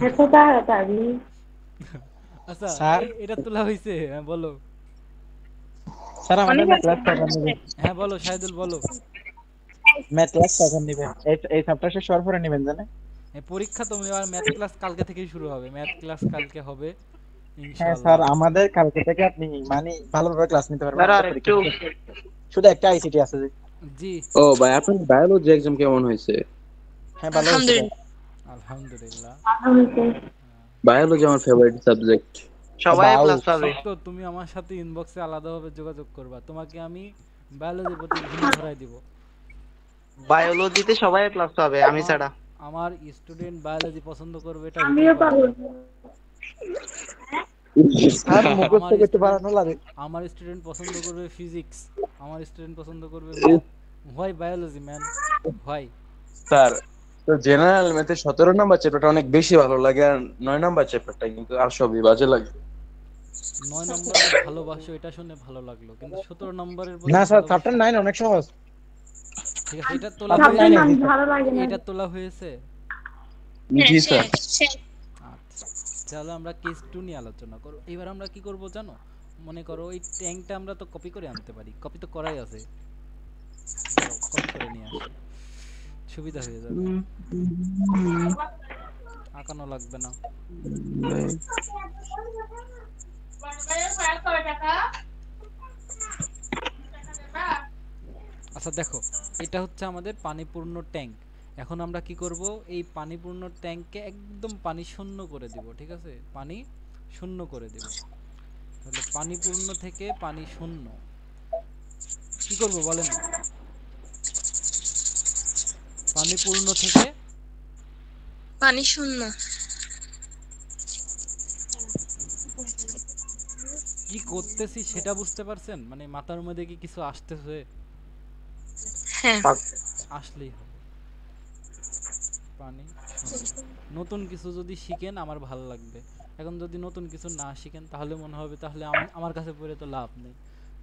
এত তাড়াতাড়ি? আচ্ছা স্যার এটা তোলা হয়েছে, হ্যাঁ বলো। স্যার আমাদের ম্যাথ ক্লাস কখন নেবেন? হ্যাঁ বলো শাহিদুল বলো। ম্যাথ ক্লাস কখন নেবেন? এই সপ্তাহে শেষ হওয়ার পরে নেবেন জানেন? পরীক্ষা তো আর ম্যাথ ক্লাস কালকে থেকেই শুরু হবে, ম্যাথ ক্লাস কালকে হবে হ্যাঁ স্যার, ইনশাআল্লাহ। আমাদের কালকে থেকে আপনি মানে ভালোভাবে ক্লাস নিতে পারবেন, স্যার আর আমাদের একটু। পরীক্ষা শেষ। শুধু একটা আইসিটি আছে যে। জি ও ভাই, আপনার বায়োলজি এক্সাম কেমন হয়েছে? হ্যাঁ ভালো হয়েছে ভাই। আলহামদুলিল্লাহ। বায়োলজি আমার ফেভারিট সাবজেক্ট। সবাই বাউ। প্লাস পাবে। সত্য, তুমি আমার সাথে ইনবক্সে আলাদাভাবে যোগাযোগ করবা, তোমাকে আমি বায়োলজির প্রতি ঘৃণা ধরাই দিব। বায়োলজিতে সবাই প্লাস পাবে আমি আমার ছাড়া। আমার স্টুডেন্ট বায়োলজি পছন্দ করবে এটা হতেই আমিও পারে পাবো। না। স্যার মুখস্থ আমার করতে স্টুডেন্ট বাড়ানো লাগে। আমার স্টুডেন্ট পছন্দ করবে ফিজিক্স, আমার স্টুডেন্ট পছন্দ করবে math. Why biology man, why? Sir, তো জেনারেল ম্যাথে 17 নম্বর চ্যাপ্টারটা অনেক বেশি ভালো লাগে, আর 9 নম্বর চ্যাপ্টারটা কিন্তু আর সবই বাজে লাগে। 9 নম্বরকে ভালোবাসো এটা শুনে ভালো লাগলো, কিন্তু 17 নম্বরের প্রতি না স্যার, ভালোবাসা। চ্যাপ্টার 9 অনেক সহজ। ঠিক আছে, এটা তোলা চ্যাপ্টার চ্যাপ্টার 9 হয়েছে, নাম এ ভালো লাগে না। এটা তোলা হয়েছে। জি স্যার। আচ্ছা, চলো আমরা কেস 2 নিয়ে আলোচনা করব। এবার আমরা কি করব জানো, মনে করো এই ট্যাঙ্কটা আমরা তো কপি করে আনতে পারি, কপি তো করাই আছে, কপি করে নিয়ে আসি, সুবিধা হয়ে যাবে, আঁকানো লাগবে না। আচ্ছা দেখো, এটা হচ্ছে আমাদের পানিপূর্ণ ট্যাঙ্ক। এখন আমরা কি করব, এই পানিপূর্ণ ট্যাঙ্ককে একদম পানি শূন্য করে দিব, ঠিক আছে, পানি শূন্য করে দিব। তাহলে পানিপূর্ণ থেকে পানি শূন্য কি করব বলেন? পানিপূর্ণ থেকে পানি শূন্য। কি করতেছি সেটা বুঝতে পারছেন? মানে মাথার মধ্যে কি কিছু আসতেছে? হ্যাঁ। আসলেই হবে পানি শূন্য। নতুন কিছু যদি শিখেন আমার ভালো লাগবে, এখন যদি নতুন কিছু না শিখেন তাহলে মনে হবে তাহলে আমার কাছে পড়ে তো লাভ নেই।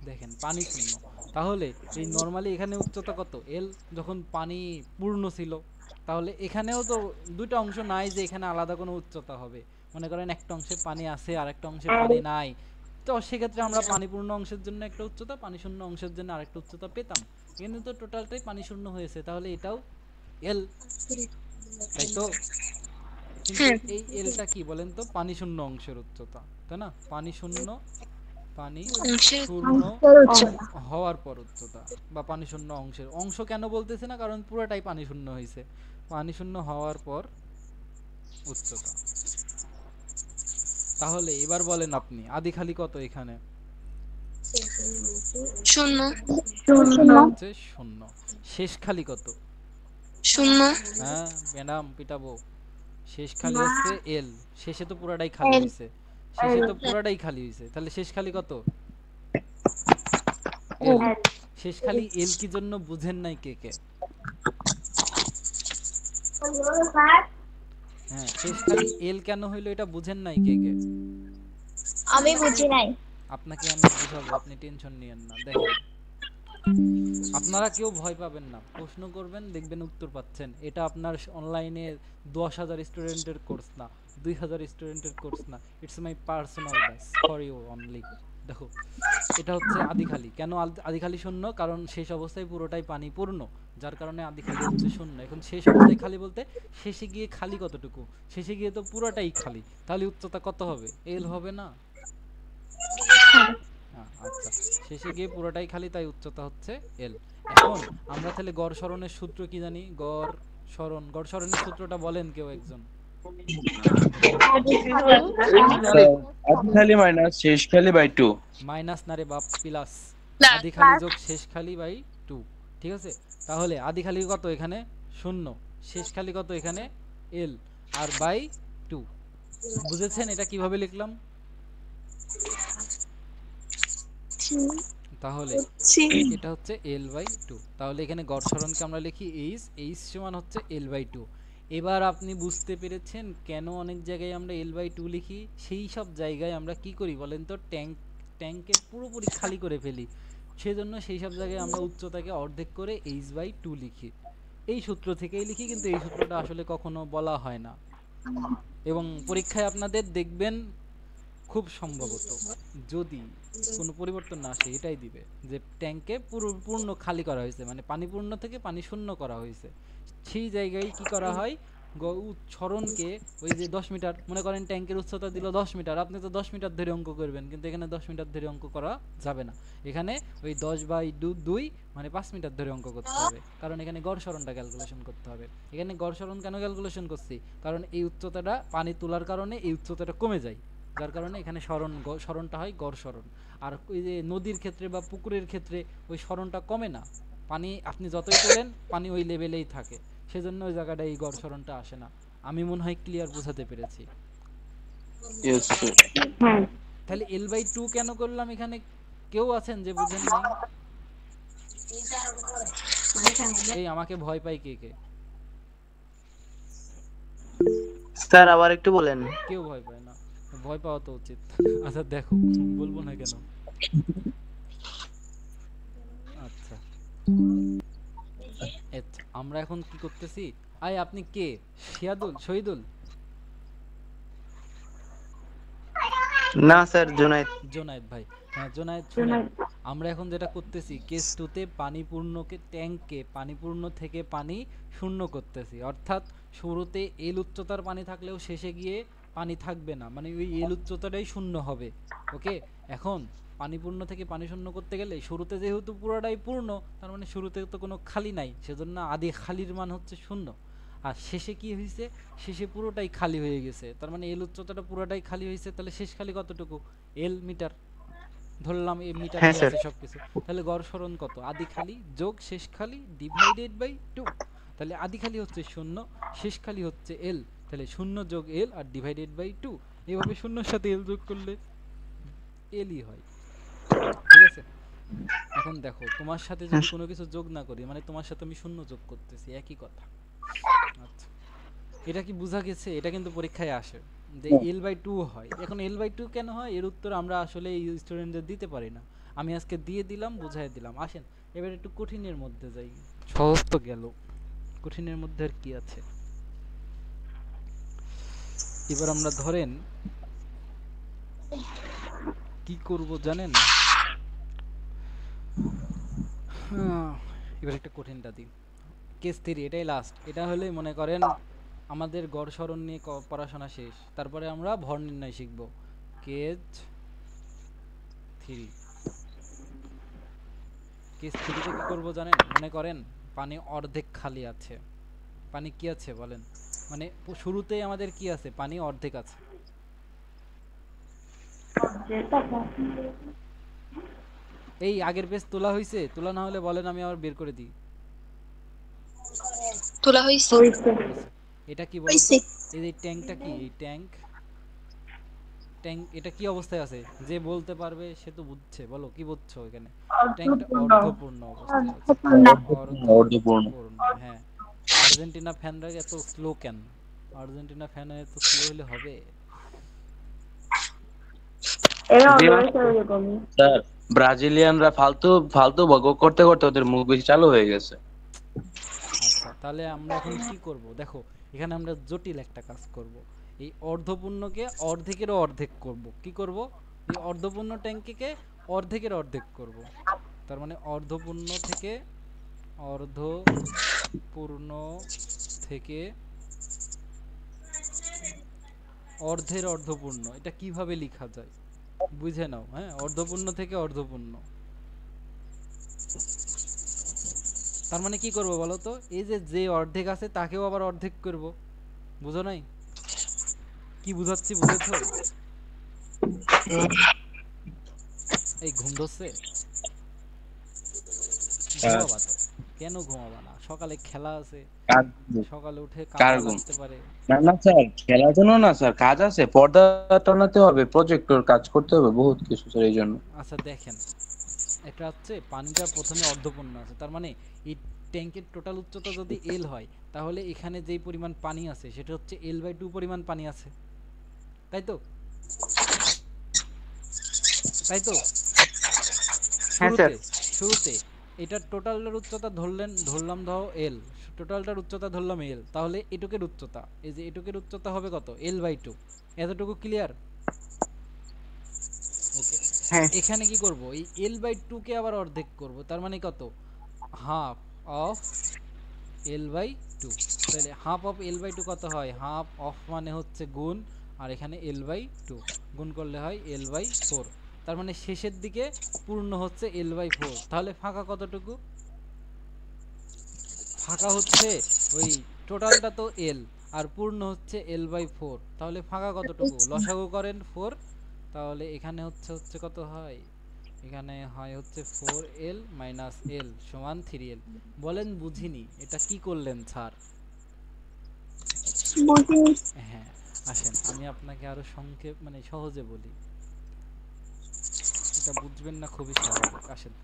দেখেন পানি শূন্য, তাহলে এই নরমালি এখানে উচ্চতা কত এল, যখন পানি পূর্ণ ছিল, তাহলে এখানেও তো দুইটা অংশ নাই যে এখানে আলাদা কোনো উচ্চতা হবে। মনে করেন একটা অংশে পানি আছে আর একটা অংশে পানি নাই, তো সেক্ষেত্রে আমরা পানিপূর্ণ অংশের জন্য একটা উচ্চতা, পানি শূন্য অংশের জন্য আরেকটা উচ্চতা পেতাম। কিন্তু তো টোটালটাই পানি শূন্য হয়েছে, তাহলে এটাও এল, তাই তো? কিন্তু এই এলটা কি বলেন তো, পানি শূন্য অংশের উচ্চতা, তাই না? পানি শূন্য, পানি অংশের শূন্য উচ্চতা। হওয়ার পর উচ্চতা, বা পানি শূন্য অংশের, অংশ কেন বলতেছে না, কারণ পুরোটাই পানি শূন্য হয়েছে, পানি শূন্য হওয়ার পর উচ্চতা। তাহলে এবার বলেন আপনি আদি খালি কত এখানে? শূন্য। হচ্ছে শূন্য। শেষ খালি কত? শূন্য। হ্যাঁ ম্যাডাম পিটাবো, শেষ খালি হচ্ছে এল, শেষে তো পুরাটাই খালি হইছে, শেষে তো পুরাটাই খালি হইছে, তাহলে শেষ খালি কত? এল। শেষ খালি এল কি জন্য বুঝেন নাই কে কে? হ্যাঁ, শেষ খালি এল কেন হইলো এটা বুঝেন নাই কে কে? আমি বুঝি নাই। আপনাকে আমি বুঝাবো, আপনি টেনশন নিয়েন না। দেখেন, আপনারা কেউ ভয় পাবেন না, প্রশ্ন করবেন দেখবেন উত্তর পাচ্ছেন। এটা আপনার অনলাইনে 10,000 স্টুডেন্টের কোর্স না, 2,000 স্টুডেন্টের কোর্স না, it's my personal batch for you only. দেখো, এটা হচ্ছে আদিখালি। কেন আদিখালি শূন্য? কারণ শেষ অবস্থায় পুরোটাই পানি পূর্ণ, যার কারণে আদিখালি হচ্ছে শূন্য। এখন শেষ অবস্থায় খালি বলতে শেষে গিয়ে খালি কতটুকু? শেষে গিয়ে তো পুরোটাই খালি, তাহলে উচ্চতা কত হবে? এল হবে না? আচ্ছা, শেষে গিয়ে পুরোটাই খালি, তাই উচ্চতা হচ্ছে এল। এখন আমরা তাহলে গড় সরণের সূত্র কি জানি? গড় সরণের সূত্রটা বলেন কেউ একজন। আদি খালি মাইনাস শেষ খালি বাই 2। মাইনাস না রে বাপ, প্লাস। প্লাস। আদি খালি যোগ শেষ খালি বাই 2, ঠিক আছে? তাহলে আদি খালি কত এখানে? শূন্য। শেষ খালি কত এখানে? এল, আর বাই 2। বুঝেছেন এটা কিভাবে লিখলাম? তাহলে এটা হচ্ছে এল বাই 2। তাহলে এখানে গড় সরণকে আমরা লিখি এইচ সমান হচ্ছে এল বাই 2। এবার আপনি বুঝতে পেরেছেন কেন অনেক জায়গায় আমরা এল বাই 2 লিখি। সেই সব জায়গায় আমরা কি করি বলেন তো, ট্যাঙ্কে পুরোপুরি খালি করে ফেলি, সেজন্য সেই সব জায়গায় আমরা উচ্চতাকে অর্ধেক করে এইচ বাই 2 লিখি। এই সূত্র থেকেই লিখি, কিন্তু এই সূত্রটা আসলে কখনো বলা হয় না। এবং পরীক্ষায় আপনাদের দেখবেন খুব সম্ভবত যদি কোনো পরিবর্তন না আসে এটাই দিবে যে ট্যাঙ্কে পূর্ণ খালি করা হয়েছে, মানে পানি পূর্ণ থেকে পানি শূন্য করা হয়েছে। সেই জায়গায় কি করা হয়, সরণকে ওই যে 10 মিটার মনে করেন ট্যাঙ্কের উচ্চতা দিল 10 মিটার, আপনি তো 10 মিটার ধরে অঙ্ক করবেন, কিন্তু এখানে 10 মিটার ধরে অঙ্ক করা যাবে না। এখানে ওই 10/2 মানে 5 মিটার ধরে অঙ্ক করতে হবে, কারণ এখানে গড় সরণটা ক্যালকুলেশন করতে হবে। এখানে গড় সরণ কেন ক্যালকুলেশন করছি, কারণ এই উচ্চতাটা পানি তোলার কারণে এই উচ্চতাটা কমে যায়, যার কারণে এখানে সরণটা হয় গড় সরণ। আর ওই যে নদীর ক্ষেত্রে বা পুকুরের ক্ষেত্রে ওই সরণটা কমে না, পানি আপনি যতই তোলেন পানি ওই লেভেলেই থাকে, সেজন্য ওই জায়গাটা এই গড় সরণটা আসে না। আমি মনে হয় ক্লিয়ার বোঝাতে পেরেছি। Yes, sir. হ্যাঁ তাহলে L/2 কেন করলাম এখানে, কেউ আছেন যে বুঝেন নাই? এই আমাকে ভয় পাই কে কে? স্যার আবার একটু বলেন। কেউ ভয় পায় না, ভয় পাওয়া তো উচিত। আচ্ছা দেখো, বলবো না কেন। আচ্ছা আচ্ছা, আমরা এখন কি করতেছি, আয় আপনি কে, শহীদুল? না স্যার, জুনায়েদ। জোনায়েদ ভাই, হ্যাঁ জোনায়েদ শুনেন, জোনায়েদ। আমরা এখন যেটা করতেছি কেস 2 তে পানি পূর্ণকে ট্যাঙ্কে পানি পূর্ণ থেকে পানি শূন্য করতেছি, অর্থাৎ শুরুতে এল উচ্চতার পানি থাকলেও শেষে গিয়ে পানি থাকবে না, মানে ওই এল উচ্চতাটাই শূন্য হবে। ওকে, এখন পানি পূর্ণ থেকে পানি শূন্য করতে গেলে শুরুতে যেহেতু পুরোটাই পূর্ণ, তার মানে শুরুতে তো কোনো খালি নাই, সেজন্য আদি খালির মান হচ্ছে 0। আর শেষে কি হয়েছে, শেষে পুরোটাই খালি হয়ে গেছে, তার মানে এল উচ্চতাটা পুরোটাই খালি হয়েছে, তাহলে শেষ খালি কতটুকু, এল মিটার ধরলাম, এই মিটার হ্যাঁ দিয়ে স্যার। আছে সবকিছু। তাহলে গড় সরণ কত, আদি খালি যোগ শেষ খালি ডিভাইডেড বাই 2। তাহলে আদি খালি হচ্ছে 0, শেষ খালি হচ্ছে এল, তাহলে 0 যোগ এল আর ডিভাইডেড বাই 2। এইভাবে 0 এর সাথে এল যোগ করলে এলই হয়, ঠিক আছে? এখন দেখো, তোমার সাথে যদি কোনো কিছু যোগ না করি, মানে তোমার সাথে আমি 0 যোগ করতেছি, একই কথা। আচ্ছা, এটা কি বোঝা গেছে? এটা কিন্তু পরীক্ষায় আসে যে L/2 হয়। এখন L/2 কেন হয়, এর উত্তর আমরা আসলে এই স্টুডেন্টদের দিতে পারি না। আমি আজকে দিয়ে দিলাম, বুঝাই দিলাম। আসেন এবার একটু কঠিনের মধ্যে যাই, সহজ তো গেল, কঠিনের মধ্যে আর কি আছে। এবার আমরা ধরেন কি করব জানেন, এবার একটা কঠিনটা দিই, কেস 3, এটাই লাস্ট। এটা হলে মনে করেন আমাদের গড় সরণ নিয়ে পড়াশোনা শেষ, তারপরে আমরা ভর নির্ণয় শিখব। কেস 3, কেস 3 তে কি করব জানেন, মনে করেন পানি অর্ধেক খালি আছে। পানি কি আছে বলেন, মানে শুরুতেই আমাদের কি আছে, পানি অর্ধেক আছে। এই আগের পেজ তোলা হয়েছে, তোলা না হলে বলেন, আমি আবার বের করে দিই। তোলা হয়েছে। হয়েছে। এটা কি বলতো, হইছে। এই যে ট্যাঙ্কটা কি, এই ট্যাঙ্ক এটা কি অবস্থায় আছে, যে বলতে পারবে সে তো বুঝছে, বলো কি বুঝছো এখানে? ট্যাঙ্কটা অর্ধপূর্ণ অবস্থায় আছে, অর্ধপূর্ণ। অর্ধপূর্ণ, হ্যাঁ। আর্জেন্টিনা ফ্যানরা এত স্লো কেন, আর্জেন্টিনা ফ্যান এত স্লো হলে হবে? এরা রয়েছে ওইরকমই। স্যার, ব্রাজিলিয়ানরা ফালতু ফালতু বক করতে করতে ওদের মুখ বেশি চালু হয়ে গেছে। আচ্ছা, তাহলে আমরা এখন কি করব, দেখো এখানে আমরা জটিল একটা কাজ করব। এই অর্ধপূর্ণকে অর্ধেকেরও অর্ধেক করব। কি করব, এই অর্ধপূর্ণ ট্যাঙ্কিকে অর্ধেকের অর্ধেক করব। তার মানে অর্ধপূর্ণ থেকে অর্ধপূর্ণ থেকে অর্ধের অর্ধপূর্ণ, এটা কিভাবে লেখা যায় বুঝে নাও। হ্যাঁ, অর্ধপূর্ণ থেকে অর্ধপূর্ণ, তার মানে কি করব বলো তো, এই যে অর্ধেক আছে তাকেও আবার অর্ধেক করব। বুঝো নাই কি বুঝাচ্ছি, বুঝেছো? এই ঘুম ধরছে, ঘুমাবা তো, কেন ঘুমাবা না? সকালে খেলা আছে, সকালে উঠে কার কাজ ঘুম? আসতে পারে। না না স্যার, খেলার জন্য না স্যার, কাজ আছে, পর্দা টানাতে হবে, প্রজেক্টর কাজ করতে হবে, বহুত কিছু স্যার এই জন্য। আচ্ছা দেখেন, এটা হচ্ছে পানিটা প্রথমে অর্ধপূর্ণ আছে, তার মানে এই ট্যাঙ্কের টোটাল উচ্চতা যদি এল হয়, তাহলে এখানে যেই পরিমাণ পানি আছে সেটা হচ্ছে L/2 পরিমাণ পানি আছে, তাই তো? তাই তো? হ্যাঁ স্যার। শুরুতে এটার টোটালটার উচ্চতা ধরলাম ধরো এল, টোটালটার উচ্চতা ধরলাম এল, তাহলে এটুকের উচ্চতা, এই যে এটুকের উচ্চতা হবে কত, L/2। এতটুকু ক্লিয়ার? ওকে, হ্যাঁ এখানে কি করব, এই L/2 কে আবার অর্ধেক করব, তার মানে কত, হাফ অফ L/2। তাহলে হাফ অফ L/2 কত হয়, হাফ অফ মানে হচ্ছে গুণ, আর এখানে L/2 গুণ করলে হয় L/4। তার মানে শেষের দিকে পূর্ণ হচ্ছে L/4। তাহলে ফাঁকা কতটুকু, ফাঁকা হচ্ছে ওই টোটালটা তো L, আর পূর্ণ হচ্ছে L/4, তাহলে ফাঁকা কতটুকু, লসাগু করেন 4, তাহলে এখানে হচ্ছে কত হয়, এখানে হয় হচ্ছে 4L - L সমান 3L। বলেন বুঝিনি, এটা কি করলেন স্যার? বুঝিনি। হ্যাঁ, আসেন আমি আপনাকে আরো সংক্ষেপ মানে সহজে বলি, এটা বুঝবেন না, খুবই স্বাভাবিক। আসেন,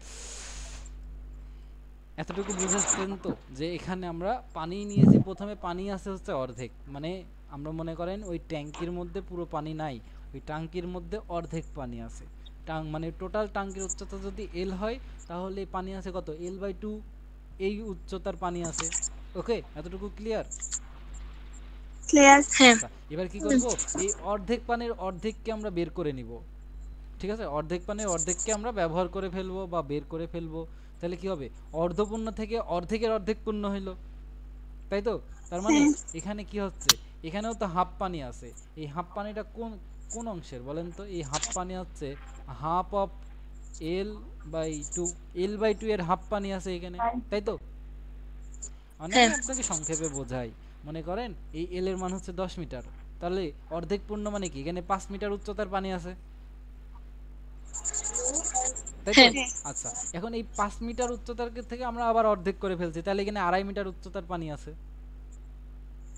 এতটুকু বুঝেছেন তো যে এখানে আমরা পানি নিয়েছি, প্রথমে পানি আছে হচ্ছে অর্ধেক, মানে আমরা মনে করেন ওই ট্যাঙ্কির মধ্যে পুরো পানি নাই, ওই ট্যাঙ্কির মধ্যে অর্ধেক পানি আছে। মানে টোটাল ট্যাঙ্কির উচ্চতা যদি L হয়, তাহলে পানি আছে কত, L/2 এই উচ্চতার পানি আছে। ওকে, এতটুকু ক্লিয়ার? ক্লিয়ার। হ্যাঁ। আচ্ছা, এবার কি করব, এই অর্ধেক পানির অর্ধেককে আমরা বের করে নিব। ঠিক আছে, অর্ধেক পানির অর্ধেককে আমরা ব্যবহার করে ফেলবো বা বের করে ফেলবো। তাহলে কি হবে, অর্ধপূর্ণ থেকে অর্ধেকের অর্ধেক পূর্ণ হইলো, তাই তো? তার মানে এখানে কি হচ্ছে, এখানেও তো হাফ পানি আছে, এই হাফ পানিটা কোন কোন অংশের বলেন তো, এই হাফ পানি হচ্ছে হাফ অফ L/2, L/2 এর হাফ পানি আছে এখানে, তাই তো? মানে আমি আপনাকে সংক্ষেপে বোঝাই, মনে করেন এই L এর মান হচ্ছে 10 মিটার, তাহলে অর্ধেক পূর্ণ মানে কি, এখানে 5 মিটার উচ্চতার পানি আছে, তাই তো? আচ্ছা, এখন এই 5 মিটার উচ্চতার থেকে আমরা আবার অর্ধেক করে ফেলছি, তাহলে এখানে 2.5 মিটার উচ্চতার পানি আছে।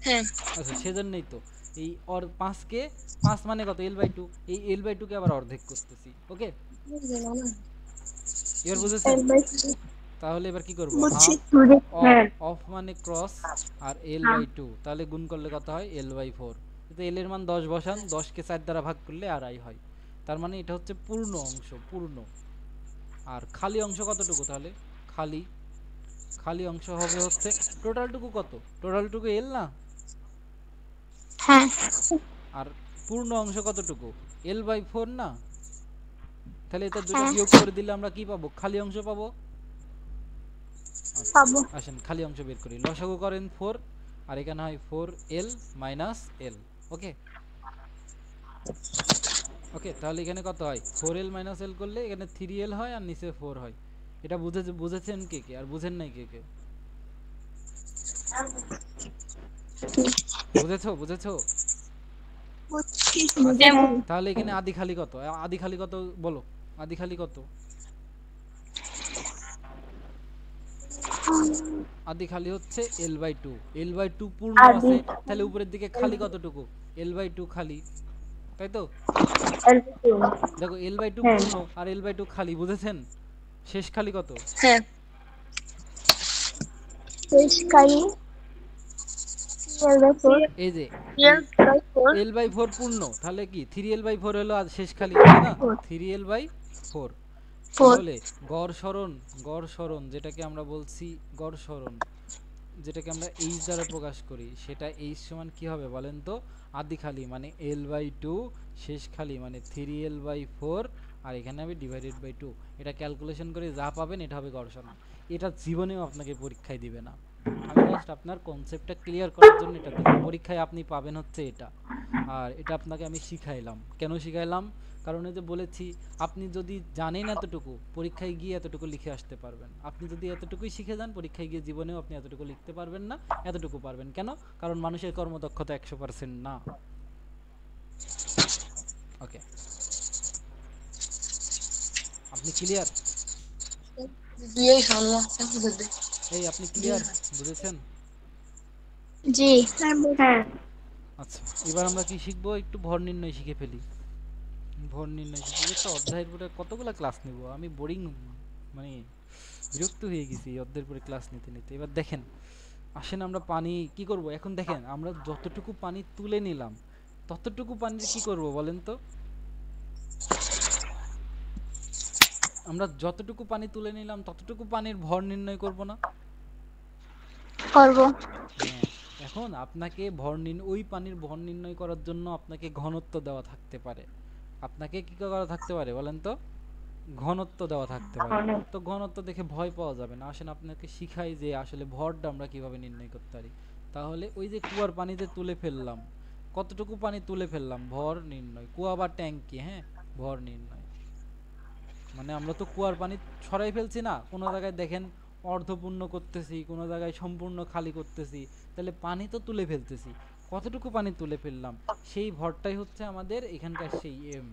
হ্যাঁ। আচ্ছা, সেজন্যই তো এই 5 কে, 5 মানে কত, L/2, এই L/2 কে আবার অর্ধেক করতেছি। ওকে, এবার বুঝেছেন? তাহলে এবার কি করব, বুঝছি। হাফ অফ, হ্যাঁ। অফ মানে ক্রস, আর L/2, তাহলে গুণ করলে কত হয়, L/4। তো L এর মান 10 বসান, 10 কে 4 দ্বারা ভাগ করলে 2.5 হয়। তার মানে এটা হচ্ছে পূর্ণ অংশ, পূর্ণ। আর খালি অংশ কতটুকু, তাহলে খালি খালি অংশ হবে হচ্ছে টোটালটুকু কত, টোটালটুকু L না, হ্যাঁ। আর পূর্ণ অংশ কতটুকু, L/4 না? তাহলে এটা দুটো হ্যাঁ। বিয়োগ করে দিলে আমরা কি পাবো, খালি অংশ পাবো। আচ্ছা, পাবো। আসেন খালি অংশ বের করি, লসাগু করেন 4, আর এখানে হয় 4L - L। ওকে, ওকে, তাহলে এখানে কত হয়, 4L - L করলে এখানে 3L হয় আর নিচে 4 হয়। এটা বুঝেছেন কে কে, আর বুঝেন নাই কে কে? বুঝেছো, বুঝেছো? বুঝছি। আচ্ছা, তাহলে এখানে আদি খালি কত, আদি খালি কত বলো, আদি খালি কত, আদি খালি হচ্ছে L/2, L/2 পূর্ণ আছে, তাহলে উপরের দিকে খালি কতটুকু, L/2 খালি, তাই তো? দেখো L/2 পূর্ণ আর L/2 খালি, বুঝেছেন? শেষ খালি কত, হ্যাঁ। এই যে L/4 পূর্ণ, তাহলে কি 3L/4 হলো আর শেষ খালি, তাই না? 3L/4। তাহলে গড় সরণ যেটাকে আমরা বলছি, গড় সরণ যেটাকে আমরা H দ্বারা প্রকাশ করি, সেটা H সমান কি হবে বলেন তো, আদি খালি মানে L/2, শেষ খালি মানে 3L/4, আর এখানে হবে /2। এটা ক্যালকুলেশন করে যা পাবেন এটা হবে গড় সরণ। এটা জীবনেও আপনাকে পরীক্ষায় দিবে না, আমি জাস্ট আপনার কনসেপ্টটা ক্লিয়ার করার জন্য এটা দিলাম। পরীক্ষায় আপনি পাবেন হচ্ছে এটা, আর এটা আপনাকে আমি শিখাইলাম। কেন শিখাইলাম, কারণ এই যে বলেছি, আপনি যদি জানেন এতটুকু, পরীক্ষায় গিয়ে এতটুকু লিখে আসতে পারবেন। আপনি যদি এতটুকুই শিখে যান, পরীক্ষায় গিয়ে জীবনেও আপনি এতটুকু লিখতে পারবেন না, এতটুকু পারবেন। কেন, কারণ মানুষের কর্মদক্ষতা 100% না। ওকে, আপনি ক্লিয়ার? এই আপনি ক্লিয়ার, বুঝেছেন? জি। হ্যাঁ। আচ্ছা, এবার আমরা কি শিখবো, একটু ভর নির্ণয় শিখে ফেলি। ভর নির্ণয় শিখি, একটা অধ্যায়ের পরে কতগুলো ক্লাস নেব আমি, বোরিং মানে বিরক্ত হয়ে গেছি এই অধ্যায়ের পরে ক্লাস নিতে নিতে। এবার দেখেন, আসেন আমরা পানি কি করব এখন, দেখেন আমরা যতটুকু পানি তুলে নিলাম, ততটুকু পানির কি করব বলেন তো, আমরা যতটুকু পানি তুলে নিলাম ততটুকু পানির ভর নির্ণয় করব না? করব। হ্যাঁ, এখন আপনাকে ওই পানির ভর নির্ণয় করার জন্য আপনাকে ঘনত্ব দেওয়া থাকতে পারে। আপনাকে কি করা থাকতে পারে বলেন তো? ঘনত্ব দেওয়া থাকতে পারে। তো ঘনত্ব দেখে ভয় পাওয়া যাবে না। আসেন আপনাকে শিখাই যে আসলে ভরটা আমরা কিভাবে নির্ণয় করতে পারি। তাহলে ওই যে কুয়ার পানিতে তুলে ফেললাম, কতটুকু পানি তুলে ফেললাম, ভর নির্ণয়। কুয়া বা ট্যাঙ্কি, হ্যাঁ, ভর নির্ণয়। মানে আমরা তো কুয়ার পানি ছড়াই ফেলছি না, কোনো জায়গায় দেখেন অর্ধপূর্ণ করতেছি, কোনো জায়গায় সম্পূর্ণ খালি করতেছি, তাহলে পানি তো তুলে ফেলতেছি। কতটুকু পানি তুলে ফেললাম, সেই ভরটাই হচ্ছে আমাদের এখানকার সেই এম।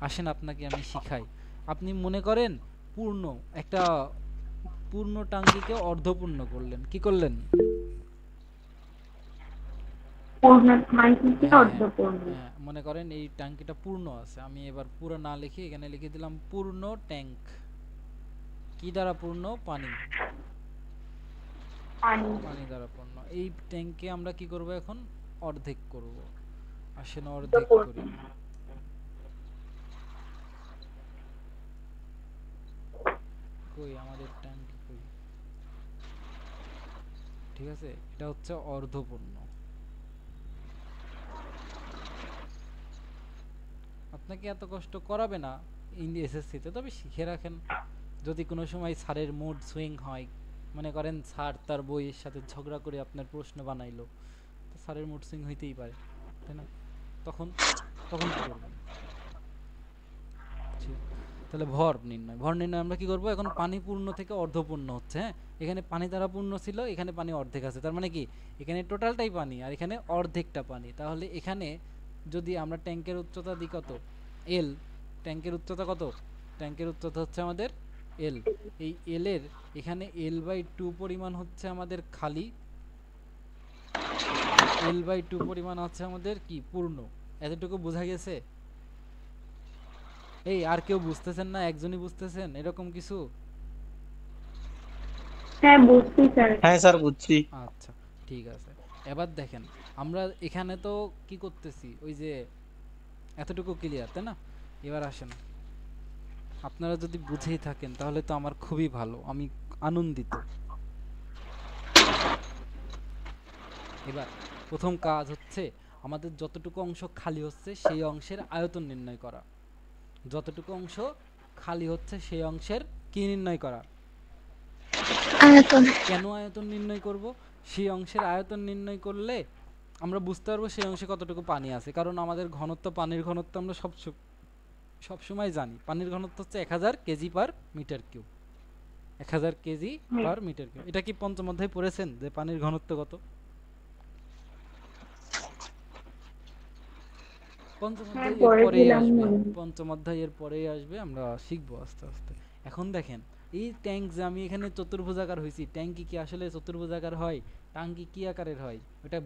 আসেন আপনাকে আমি শিখাই। আপনি মনে করেন একটা পূর্ণ টাঙ্কিকে অর্ধপূর্ণ করলেন, কি করলেন? হ্যাঁ, মনে করেন এই ট্যাঙ্কিটা পূর্ণ আছে। আমি এবার পুরো না লিখে এখানে লিখে দিলাম পূর্ণ ট্যাঙ্ক। কি দ্বারা পূর্ণ? পানি দ্বারা পূর্ণ। এই ট্যাঙ্কে আমরা কি করব এখন? অর্ধেক করব। আসেন অর্ধেক করি। কই আমাদের ট্যাঙ্ক কই? ঠিক আছে, এটা হচ্ছে অর্ধপূর্ণ। আপনাকে এত কষ্ট করাবে না এসএসসিতে, তবে শিখে রাখেন। যদি কোনো সময় স্যারের মুড সুইং হয়, মনে করেন স্যার তার বইয়ের সাথে ঝগড়া করে আপনার প্রশ্ন বানাইলো, তো স্যারের মুড সুইং হইতেই পারে, তাই না? তখন তখন কি করবেন? তাহলে ভর নির্ণয় আমরা কি করব এখন? পানি পূর্ণ থেকে অর্ধপূর্ণ হচ্ছে, হ্যাঁ, এখানে পানি দ্বারা পূর্ণ ছিল, এখানে পানি অর্ধেক আছে, তার মানে কি এখানে টোটালটাই পানি আর এখানে অর্ধেকটা পানি। তাহলে এখানে যদি আমরা ট্যাঙ্কের উচ্চতা দিই কত? এল। ট্যাঙ্কের উচ্চতা কত? ট্যাঙ্কের উচ্চতা হচ্ছে আমাদের এল। এই এল এর এখানে L/2 পরিমাণ হচ্ছে আমাদের খালি, L/2 পরিমাণ হচ্ছে আমাদের কি? পূর্ণ। এতটুকু বোঝা গেছে? এই আর কেউ বুঝতেছেন না? একজনই বুঝতেছেন এরকম কিছু? হ্যাঁ বুঝছি স্যার। হ্যাঁ স্যার বুঝছি। আচ্ছা, ঠিক আছে। এবার দেখেন আমরা এখানে তো কি করতেছি, ওই যে এতটুকু ক্লিয়ার, তাই না? এবার আসেন, আপনারা যদি বুঝেই থাকেন তাহলে তো আমার খুবই ভালো, আমি আনন্দিত। এবার প্রথম কাজ হচ্ছে আমাদের যতটুকু অংশ খালি হচ্ছে সেই অংশের আয়তন নির্ণয় করা। যতটুকু অংশ খালি হচ্ছে সেই অংশের কি নির্ণয় করা? আয়তন। কেন আয়তন নির্ণয় করব? সেই অংশের আয়তন নির্ণয় করলে আমরা বুঝতে পারবো সেই অংশে কতটুকু পানি আছে। কারণ আমাদের ঘনত্ব, পানির ঘনত্ব আমরা সবসময় জানি। পানির ঘনত্ব হচ্ছে 1000 K G per metre cube. 1000 K G per metre cube. এটা কি পঞ্চম অধ্যায়ে পড়েছেন যে পানির ঘনত্ব কত? পঞ্চম অধ্যায় এর পরেই আসবে, পঞ্চম অধ্যায় এর পরেই আসবে, আমরা শিখবো আস্তে আস্তে। এখন দেখেন এই ট্যাঙ্ক যে আমি এখানে চতুর্ভুজাকার হইছি, ট্যাঙ্কি কি আসলে চতুর্ভুজাকার হয়? টাঙ্কি কি আকারের হয়? ওটা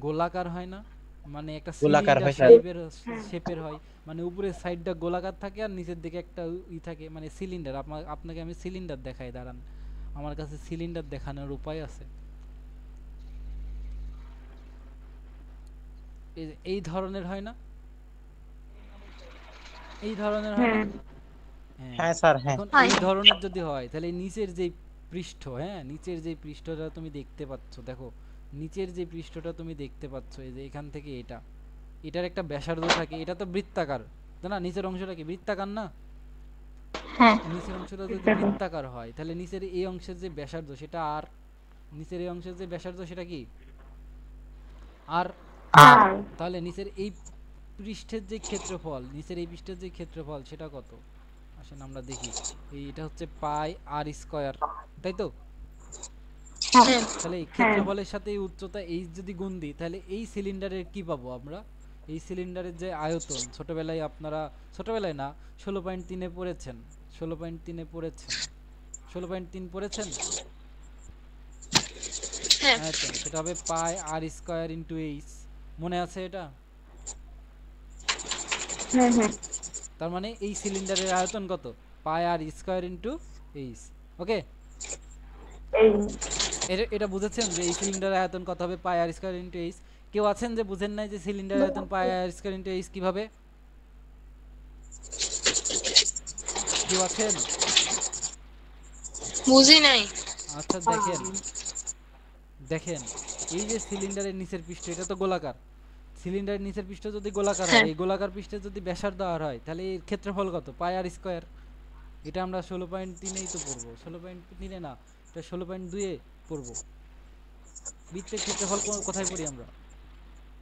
গোলাকার হয় না? মানে একটা গোলাকার হয় স্যার। শেপের হয়, মানে উপরের সাইডটা গোলাকার থাকে আর নিচের দিকে একটা থাকে, মানে সিলিন্ডার। আপনাকে আমি সিলিন্ডার দেখাই, দাঁড়ান, আমার কাছে সিলিন্ডার দেখানোর উপায় আছে। এই ধরনের হয় না? এই ধরনের হয় না? হ্যাঁ স্যার, হ্যাঁ। এখন এই ধরনের যদি হয় তাহলে নিচের যে পৃষ্ঠ, হ্যাঁ, নিচের যে পৃষ্ঠটা তুমি দেখতে পাচ্ছ, দেখো নিচের যে পৃষ্ঠটা তুমি দেখতে পাচ্ছ, এই যে এখান থেকে এটার একটা ব্যাসার্ধ থাকে। এটা তো বৃত্তাকার, তাই না? নিচের অংশটা কি বৃত্তাকার না? হ্যাঁ। নিচের অংশটা যদি বৃত্তাকার হয় তাহলে নিচের এই অংশের যে ব্যাসার্ধ সেটা আর, নিচের এই অংশের যে ব্যাসার্ধ সেটা কি আর। তাহলে নিচের এই পৃষ্ঠের যে ক্ষেত্রফল, নিচের এই পৃষ্ঠের যে ক্ষেত্রফল সেটা কত? আসেন আমরা দেখি। এটা হচ্ছে পাই আর স্কয়ার, তাই তো? তাহলে এই ক্ষেত্রফলের সাথে এই উচ্চতা এই যদি গুণ দিই তাহলে এই সিলিন্ডারের কি পাবো আমরা? এই সিলিন্ডারের যে আয়তন, ছোটবেলায় আপনারা, ছোটবেলায় না, 16.3 পড়েছেন, 16.3 পড়েছেন, 16.3 পড়েছেন। আয়তন সেটা হবে পাই আর স্কয়ার ইনটু এইচ। মনে আছে এটা? তার মানে এই সিলিন্ডারের আয়তন কত? পাই আর স্কয়ার ইনটু এইচ। ওকে, এটা বুঝেছেন যে এই সিলিন্ডারের আয়তন কত হবে? পাই আর স্কয়ার ইনটু এইচ। কেউ আছেন যে বুঝেন নাই যে সিলিন্ডারের আয়তন পাই আর স্কয়ার ইনটু এইচ কিভাবে? কেউ আছেন? বুঝি নাই। আচ্ছা দেখেন, দেখেন এই যে সিলিন্ডারের নিচের পৃষ্ঠ এটা তো গোলাকার, সিলিন্ডারের নিচের পৃষ্ঠ যদি গোলাকার হয়, হ্যাঁ এই গোলাকার পৃষ্ঠে যদি ব্যাসার্ধ আর হয়, তাহলে এর ক্ষেত্রফল কত? পাই আর স্কয়ার। এটা আমরা 16.3-এই তো পড়বো, 16.3-এ না, এটা 16.2-এ পড়বো। বৃত্তের ক্ষেত্রফল কোথায় পড়ি আমরা?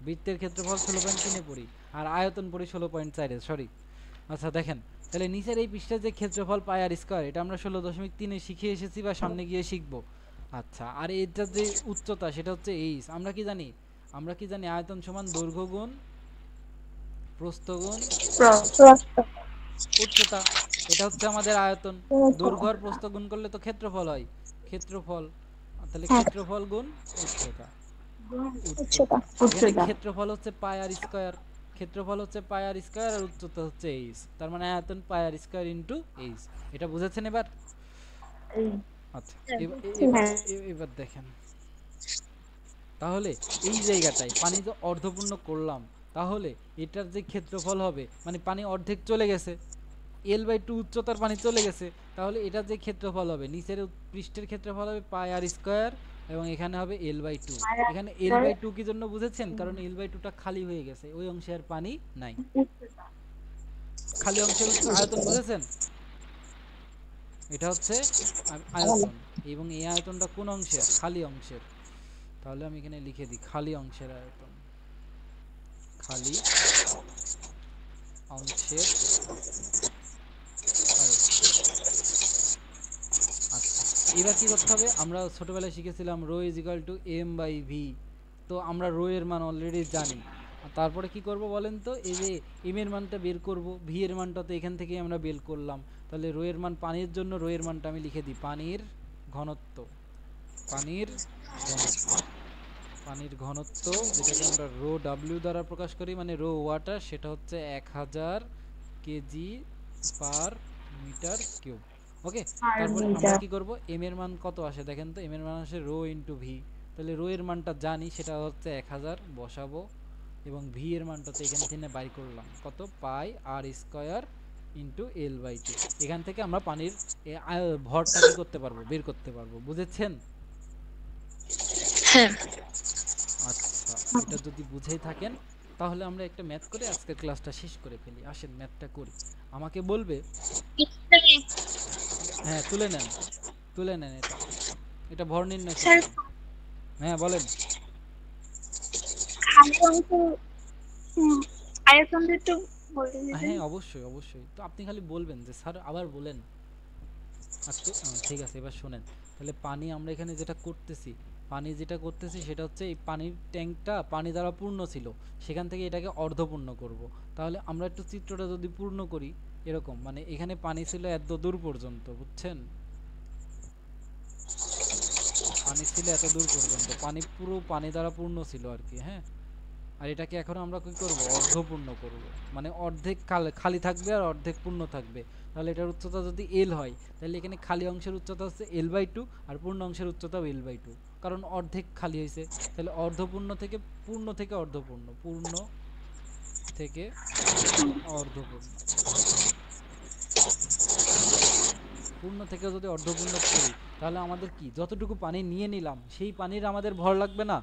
বৃত্তের ক্ষেত্রফল 16.3-এ পড়ি, আর আয়তন পড়ি 16.4-এ, সরি। আচ্ছা দেখেন, তাহলে নিচের এই পৃষ্ঠের যে ক্ষেত্রফল পাই আর স্কয়ার, এটা আমরা 16.3-এ শিখে এসেছি বা সামনে গিয়ে শিখবো। আচ্ছা, আর এটার যে উচ্চতা সেটা হচ্ছে এইচ। আমরা কি জানি? আমরা কি জানি? আয়তন সমান দৈর্ঘ্য গুণ প্রস্থ গুণ প্রস্থ। উচ্চতা। এটা হচ্ছে আমাদের আয়তন। দৈর্ঘ্য আর প্রস্থ গুণ করলে তো ক্ষেত্রফল হয়, ক্ষেত্রফল। তাহলে হ্যাঁ, ক্ষেত্রফল গুণ উচ্চতা, উচ্চতা। উচ্চতা। এখানে ক্ষেত্রফল হচ্ছে পাই আর স্কয়ার, ক্ষেত্রফল হচ্ছে পাই আর স্কয়ার, আর উচ্চতা হচ্ছে এইচ। তার মানে আয়তন পাই আর স্কয়ার ইনটু এইচ। এটা বুঝেছেন এবার? আচ্ছা, এবার হ্যাঁ, এবার দেখেন, তাহলে এই জায়গাটায় পানি তো অর্ধপূর্ণ করলাম, তাহলে এটার যে ক্ষেত্রফল হবে, মানে পানি অর্ধেক চলে গেছে, L/2 উচ্চতার পানি চলে গেছে, তাহলে এটার যে ক্ষেত্রফল হবে, নিচের পৃষ্ঠের ক্ষেত্রফল হবে পাই আর স্কয়ার, এবং এখানে হবে L/2। এখানে L/2 কি জন্য বুঝেছেন? কারণ L/2টা খালি হয়ে গেছে, ওই অংশে আর পানি নাই। খালি অংশের আয়তন বুঝেছেন? এটা হচ্ছে আয়তন, এবং এই আয়তনটা কোন অংশের? খালি অংশের। তাহলে আমি এখানে লিখে দিই খালি অংশের আয়তন, খালি অংশের আয়তন। আচ্ছা, এবার কি করতে হবে? আমরা ছোটবেলায় শিখেছিলাম rho is equal to m/v। তো আমরা রো এর মান অলরেডি জানি। আর তারপরে কি করব বলেন তো? এই যে m এর মানটা বের করব, v এর মানটা তো এখান থেকেই আমরা বের করলাম। তাহলে রো এর মান, পানির জন্য রো এর মানটা আমি লিখে দিই পানির ঘনত্ব, পানির ঘনত্ব, পানির ঘনত্ব, যেটাকে আমরা রো w দ্বারা প্রকাশ করি, মানে রো ওয়াটার, সেটা হচ্ছে 1000 কেজি পার মিটার কিউব। ওকে, তারপরে আমরা কি করব? এম এর মান কত আসে দেখেন তো? এম এর মান আসে রো ইনটু ভি। তাহলে রো এর মানটা জানি, সেটা হচ্ছে 1000 বসাবো, এবং ভি এর মানটা তো এখান থেকে বাই করলাম, কত? পাই আর স্কয়ার ইনটু L/2। এখান থেকে আমরা পানির ভরটা কি করতে পারবো? বের করতে পারবো। বুঝেছেন? হ্যাঁ। আচ্ছা, এটা যদি বুঝেই থাকেন, তাহলে আমরা একটা ম্যাথ করে আজকের ক্লাসটা শেষ করে ফেলি। আসেন ম্যাথটা করি। আমাকে বলবে, হ্যাঁ তুলে নেন, তুলে নেন। এটা এটা ভর নির্ণয় স্যার, সূত্র। হ্যাঁ বলেন। খালি অংশ আয়তন একটু বলে দিবেন। হ্যাঁ অবশ্যই অবশ্যই, তো আপনি খালি বলবেন যে স্যার আবার বলেন। আচ্ছা ঠিক আছে, এবার শোনেন। তাহলে পানি আমরা এখানে যেটা করতেছি, পানি যেটা করতেছি সেটা হচ্ছে এই পানির ট্যাঙ্কটা পানি দ্বারা পূর্ণ ছিল, সেখান থেকে এটাকে অর্ধপূর্ণ করব। তাহলে আমরা একটু চিত্রটা যদি পূর্ণ করি, এরকম, মানে এখানে পানি ছিল এত দূর পর্যন্ত, বুঝছেন? পানি ছিল এত দূর পর্যন্ত, পানি পুরো পানি দ্বারা পূর্ণ ছিল আর কি, হ্যাঁ। আর এটাকে এখন আমরা কি করব? অর্ধপূর্ণ করব, মানে অর্ধেক খালি থাকবে আর অর্ধেক পূর্ণ থাকবে। তাহলে এটার উচ্চতা যদি l হয়, তাহলে এখানে খালি অংশের উচ্চতা হচ্ছে L/2, আর পূর্ণ অংশের উচ্চতাও L/2, কারণ অর্ধেক খালি হয়েছে। তাহলে অর্ধপূর্ণ থেকে পূর্ণ থেকে অর্ধপূর্ণ, পূর্ণ থেকে অর্ধপূর্ণ, পূর্ণ থেকে যদি অর্ধপূর্ণ করি, তাহলে আমাদের কি, যতটুকু পানি নিয়ে নিলাম সেই পানির আমাদের ভর লাগবে না?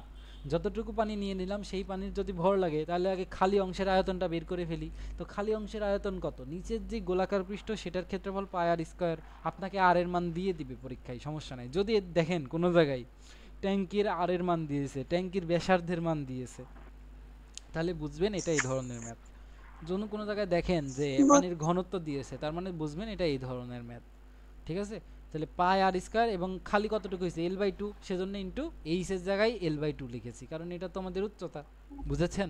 যতটুকু পানি নিয়ে নিলাম সেই পানির যদি ভর লাগে, তাহলে আগে খালি অংশের আয়তনটা বের করে ফেলি। তো খালি অংশের আয়তন কত? নিচের যে গোলাকার পৃষ্ঠ সেটার ক্ষেত্রফল পাই আর স্কয়ার। আপনাকে আর এর মান দিয়ে দিবে পরীক্ষায়, সমস্যা নাই। যদি দেখেন কোনো জায়গায় ট্যাঙ্কির আর এর মান দিয়েছে, ট্যাঙ্কির ব্যাসার্ধের মান দিয়েছে, তাহলে বুঝবেন এটা এই ধরনের ম্যাথ। যদি কোনো জায়গায় দেখেন যে পানির ঘনত্ব দিয়েছে, তার মানে বুঝবেন এটা এই ধরনের ম্যাথ। ঠিক আছে? তাহলে পাই আর স্কয়ার, এবং খালি কতটুকু হয়েছে? L/2, সেজন্য ইনটু এইচ এর জায়গায় L/2 লিখেছি, কারণ এটা তো আমাদের উচ্চতা। বুঝেছেন?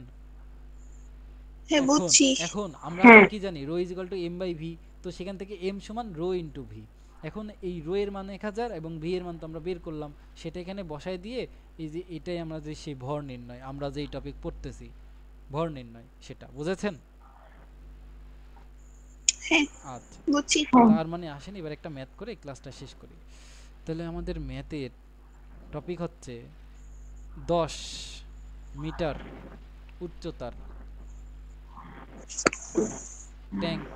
হ্যাঁ এখন বুঝছি। এখন আমরা কি জানি? Rho is equal to m/v। তো সেখান থেকে m সমান রো ইনটু ভি। এখন এই রো এর মান 1000 এবং ভি এর মান তো আমরা বের করলাম, সেটা এখানে বসায় দিয়ে, এই যে এটাই আমরা যে সেই ভর নির্ণয়, আমরা যেই টপিক পড়তেছি ভর নির্ণয়, সেটা বুঝেছেন? হ্যাঁ আচ্ছা, বুঝছি। তার মানে আসেন এবার একটা ম্যাথ করে ক্লাসটা শেষ করি। তাহলে আমাদের ম্যাথের টপিক হচ্ছে 10 মিটার উচ্চতার ট্যাঙ্ক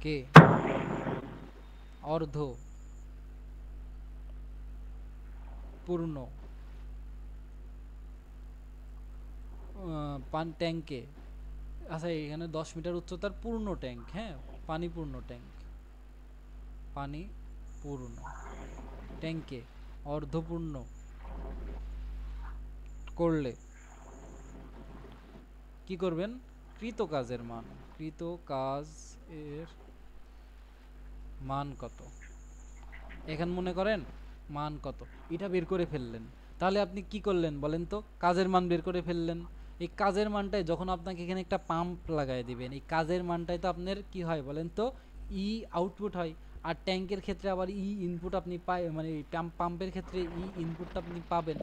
কে অর্ধ পূর্ণ ট্যাঙ্কে, আচ্ছা এখানে 10 মিটার উচ্চতার পূর্ণ ট্যাঙ্ক, হ্যাঁ পানি পূর্ণ ট্যাঙ্ক, পানি পূর্ণ ট্যাঙ্কে অর্ধপূর্ণ করলে কি করবেন? কৃত কাজের মান, কৃত কাজ এর মান কত, এখন মনে করেন মান কত এটা বের করে ফেললেন। তাহলে আপনি কি করলেন বলেন তো? কাজের মান বের করে ফেললেন। এই কাজের মানটাই যখন আপনাকে এখানে একটা পাম্প লাগাই দিবেন, এই কাজের মানটাই তো আপনার কি হয় বলেন তো? ই আউটপুট হয়। আর ট্যাঙ্কের ক্ষেত্রে আবার ই ইনপুট আপনি পাই, মানে পাম্পের ক্ষেত্রে ই ইনপুটটা আপনি পাবেন,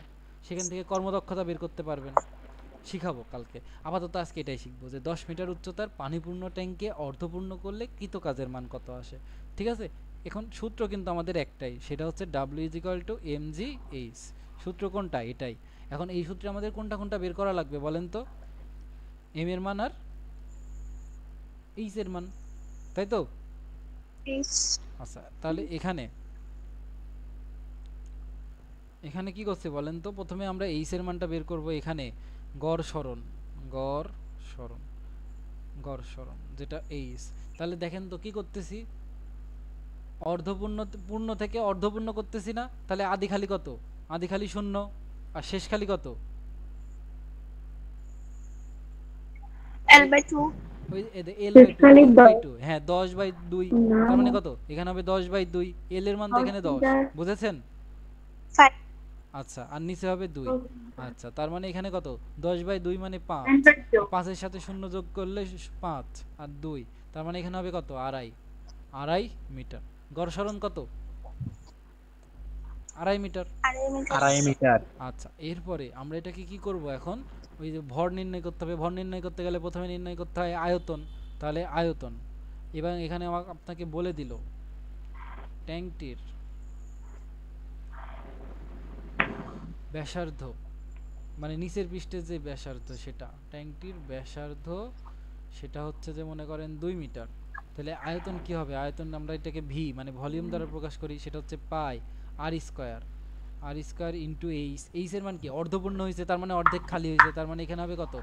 সেখান থেকে কর্মদক্ষতা বের করতে পারবেন। শিখাবো কালকে, আপাতত আজকে এটাই শিখবো যে 10 মিটার উচ্চতার পানিপূর্ণ ট্যাঙ্কে অর্ধপূর্ণ করলে কৃত কাজের মান কত আসে। ঠিক আছে, এখন সূত্র কিন্তু আমাদের একটাই, সেটা হচ্ছে W = mg/h। সূত্র কোনটা? এটাই। এখন এই সূত্রে আমাদের কোনটা কোনটা বের করা লাগবে বলেন তো? m এর মান আর h এর মান, তাই তো? আচ্ছা তাহলে এখানে কি করছে বলেন তো? প্রথমে আমরা h এর মানটা বের করব। এখানে গড় সরণ যেটা h। তাহলে দেখেন তো কি করতেছি, পূর্ণ থেকে অর্ধপূর্ণ করতেছি না? তাহলে আদি খালি কত? আদি খালি 0 আর শেষ খালি কত? L/2 ওই L/2 হ্যাঁ 10/2। তার মানে কত? এখানে হবে 10/2। l এর মান তো এখানে 10, বুঝেছেন? আচ্ছা আর নিচে হবে 2। আচ্ছা তার মানে এখানে কত? 10/2 মানে 5, 5 এর সাথে 0 যোগ করলে 5 আর 2, তার মানে এখানে হবে কত? আড়াই মিটার। গড় সরণ কত? আড়াই মিটার। 2.5 মিটার। আচ্ছা এরপরে আমরা এটাকে কি করব এখন? ওই যে ভর নির্ণয় করতে হবে, ভর নির্ণয় করতে গেলে প্রথমে নির্ণয় করতে হয় আয়তন। তাহলে আয়তন, এবং এখানে আপনাকে বলে দিল ট্যাঙ্কটির ব্যাসার্ধ, মানে নিচের পৃষ্ঠের যে ব্যাসার্ধ, সেটা ট্যাঙ্কটির ব্যাসার্ধ সেটা হচ্ছে যে মনে করেন 2 মিটার। তাহলে আয়তন কি হবে? আয়তন আমরা এটাকে ভি মানে ভলিউম দ্বারা প্রকাশ করি, সেটা হচ্ছে পাই আর স্কয়ার ইনটু এইচ এর মান কি? অর্ধপূর্ণ হয়েছে, তার মানে অর্ধেক খালি হয়েছে, তার মানে এখানে হবে কত?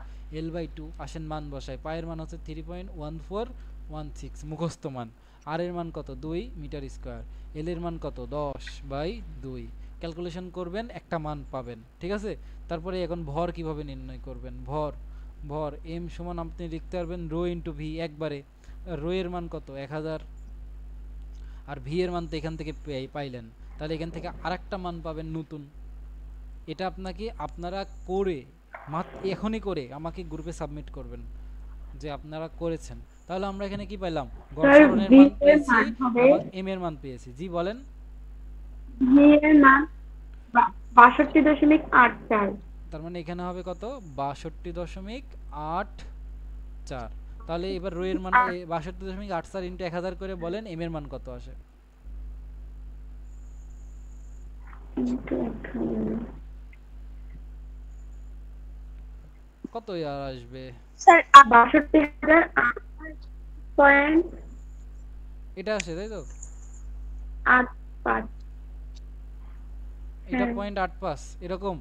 L/2। আসেন মান বসায়, পায়ের মান হচ্ছে 3.1416 মুখস্থ মান। আর এর মান কত? 2 মিটার স্কয়ার। এল এর মান কত? 10/2। ক্যালকুলেশন করবেন, একটা মান পাবেন। ঠিক আছে, তারপরে এখন ভর কিভাবে নির্ণয় করবেন? ভর m সমান আপনি লিখতে পারবেন রো ইনটু ভি একবারে। রো এর মান কত? 1000, আর ভি এর মান তো এখান থেকে পাইলেন, তাহলে এখান থেকে আরেকটা মান পাবেন নতুন। এটা আপনারা করে এখনই করে আমাকে গ্রুপে সাবমিট করবেন যে আপনারা করেছেন। তাহলে আমরা এখানে কি পাইলাম? গড় সরণের মান পেয়েছি এবং এম এর মান পেয়েছি। জি বলেন। ভি এর মান 62.84। তার মানে এখানে হবে কত? 62.84। তাহলে এবার রো এর মান 62.84 ইনটু 1000 করে বলেন এম এর মান কত আসে? কত আর আসবে? স্যার 62,000.85 এটা আসে তাই তো? এটা 0.85 এরকম।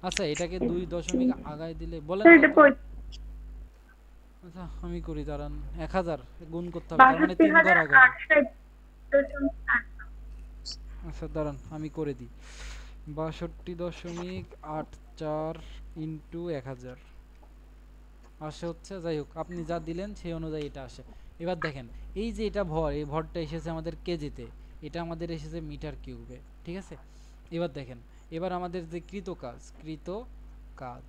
আচ্ছা এটাকে 2 দশমিক আগায় দিলে বলেন কত? আচ্ছা আমি করি, দাঁড়ান। 1000 গুণ করতে হবে, তার মানে 3 ঘর আগাবে। আচ্ছা দাঁড়ান আমি করে দিই। 62.84 ইনটু 1000 আসে হচ্ছে, যাই হোক আপনি যা দিলেন সেই অনুযায়ী এটা আসে। এবার দেখেন এই যে এটা ভর, এই ভরটা এসেছে আমাদের কেজিতে, এটা আমাদের এসেছে মিটার কিউবে। ঠিক আছে, এবার দেখেন, এবার আমাদের যে কৃত কাজ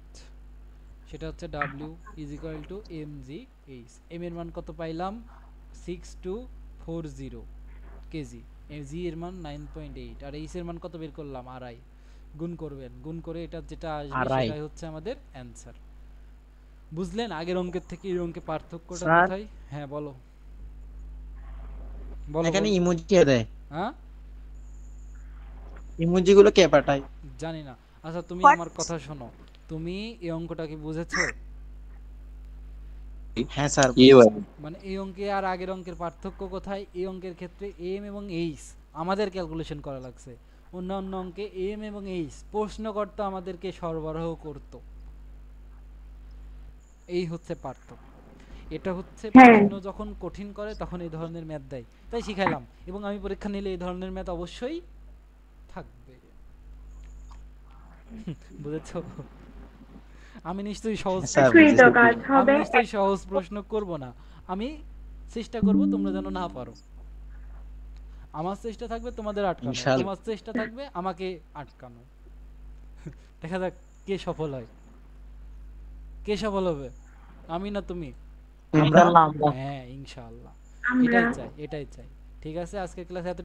সেটা হচ্ছে W = mg/h। m এর মান কত পাইলাম? 6240 কেজি। জি এর মান 9.8 আর h এর মান কত বের করলাম? আড়াই। গুণ করবেন, গুণ করে এটা যেটা আসবে সেটাই হচ্ছে আমাদের অ্যানসার। বুঝলেন আগের অঙ্কের থেকে এই অঙ্কে পার্থক্যটা কোথায়? হ্যাঁ বলো। এখানে ইমোজি কে দেয়? হ্যাঁ ইমোজি গুলো কে পাঠায়? জানি না। আচ্ছা তুমি আমার কথা শোনো, তুমি এই অঙ্কটা কি বুঝেছো? হ্যাঁ স্যার কি ভাই মানে এই অঙ্কে আর আগের অঙ্কের পার্থক্য কোথায়? এই অঙ্কের ক্ষেত্রে এম এবং এইচ আমাদের ক্যালকুলেশন করা লাগছে, অন্যান্য অঙ্কে এম এবং এইচ প্রশ্নকর্তা আমাদেরকে সরবরাহ করত। এই হচ্ছে পার্থক্য। এটা হচ্ছে হ্যাঁ। প্রশ্ন যখন কঠিন করে তখন এই ধরনের ম্যাথ দেয়, তাই শিখাইলাম। এবং আমি পরীক্ষা নিলে এই ধরনের ম্যাথ অবশ্যই থাকবে। বুঝেছো? আমি নিশ্চয়ই সহজ স্যার প্রশ্ন কৃত বুঝেছি। কাজ আমি হবে নিশ্চয়ই সহজ প্রশ্ন করব না। আমি চেষ্টা করব তোমরা যেন না পারো। আমার চেষ্টা থাকবে তোমাদের আটকানো, ইনশাআল্লাহ। তোমার চেষ্টা থাকবে আমাকে আটকানো। দেখা যাক কে সফল হয়। কে সফল হবে, আমি না তুমি? ইনশাআল্লাহ আমরা হ্যাঁ ইনশাআল্লাহ। আমরা এটাই চাই। ঠিক আছে, আজকের ক্লাস এত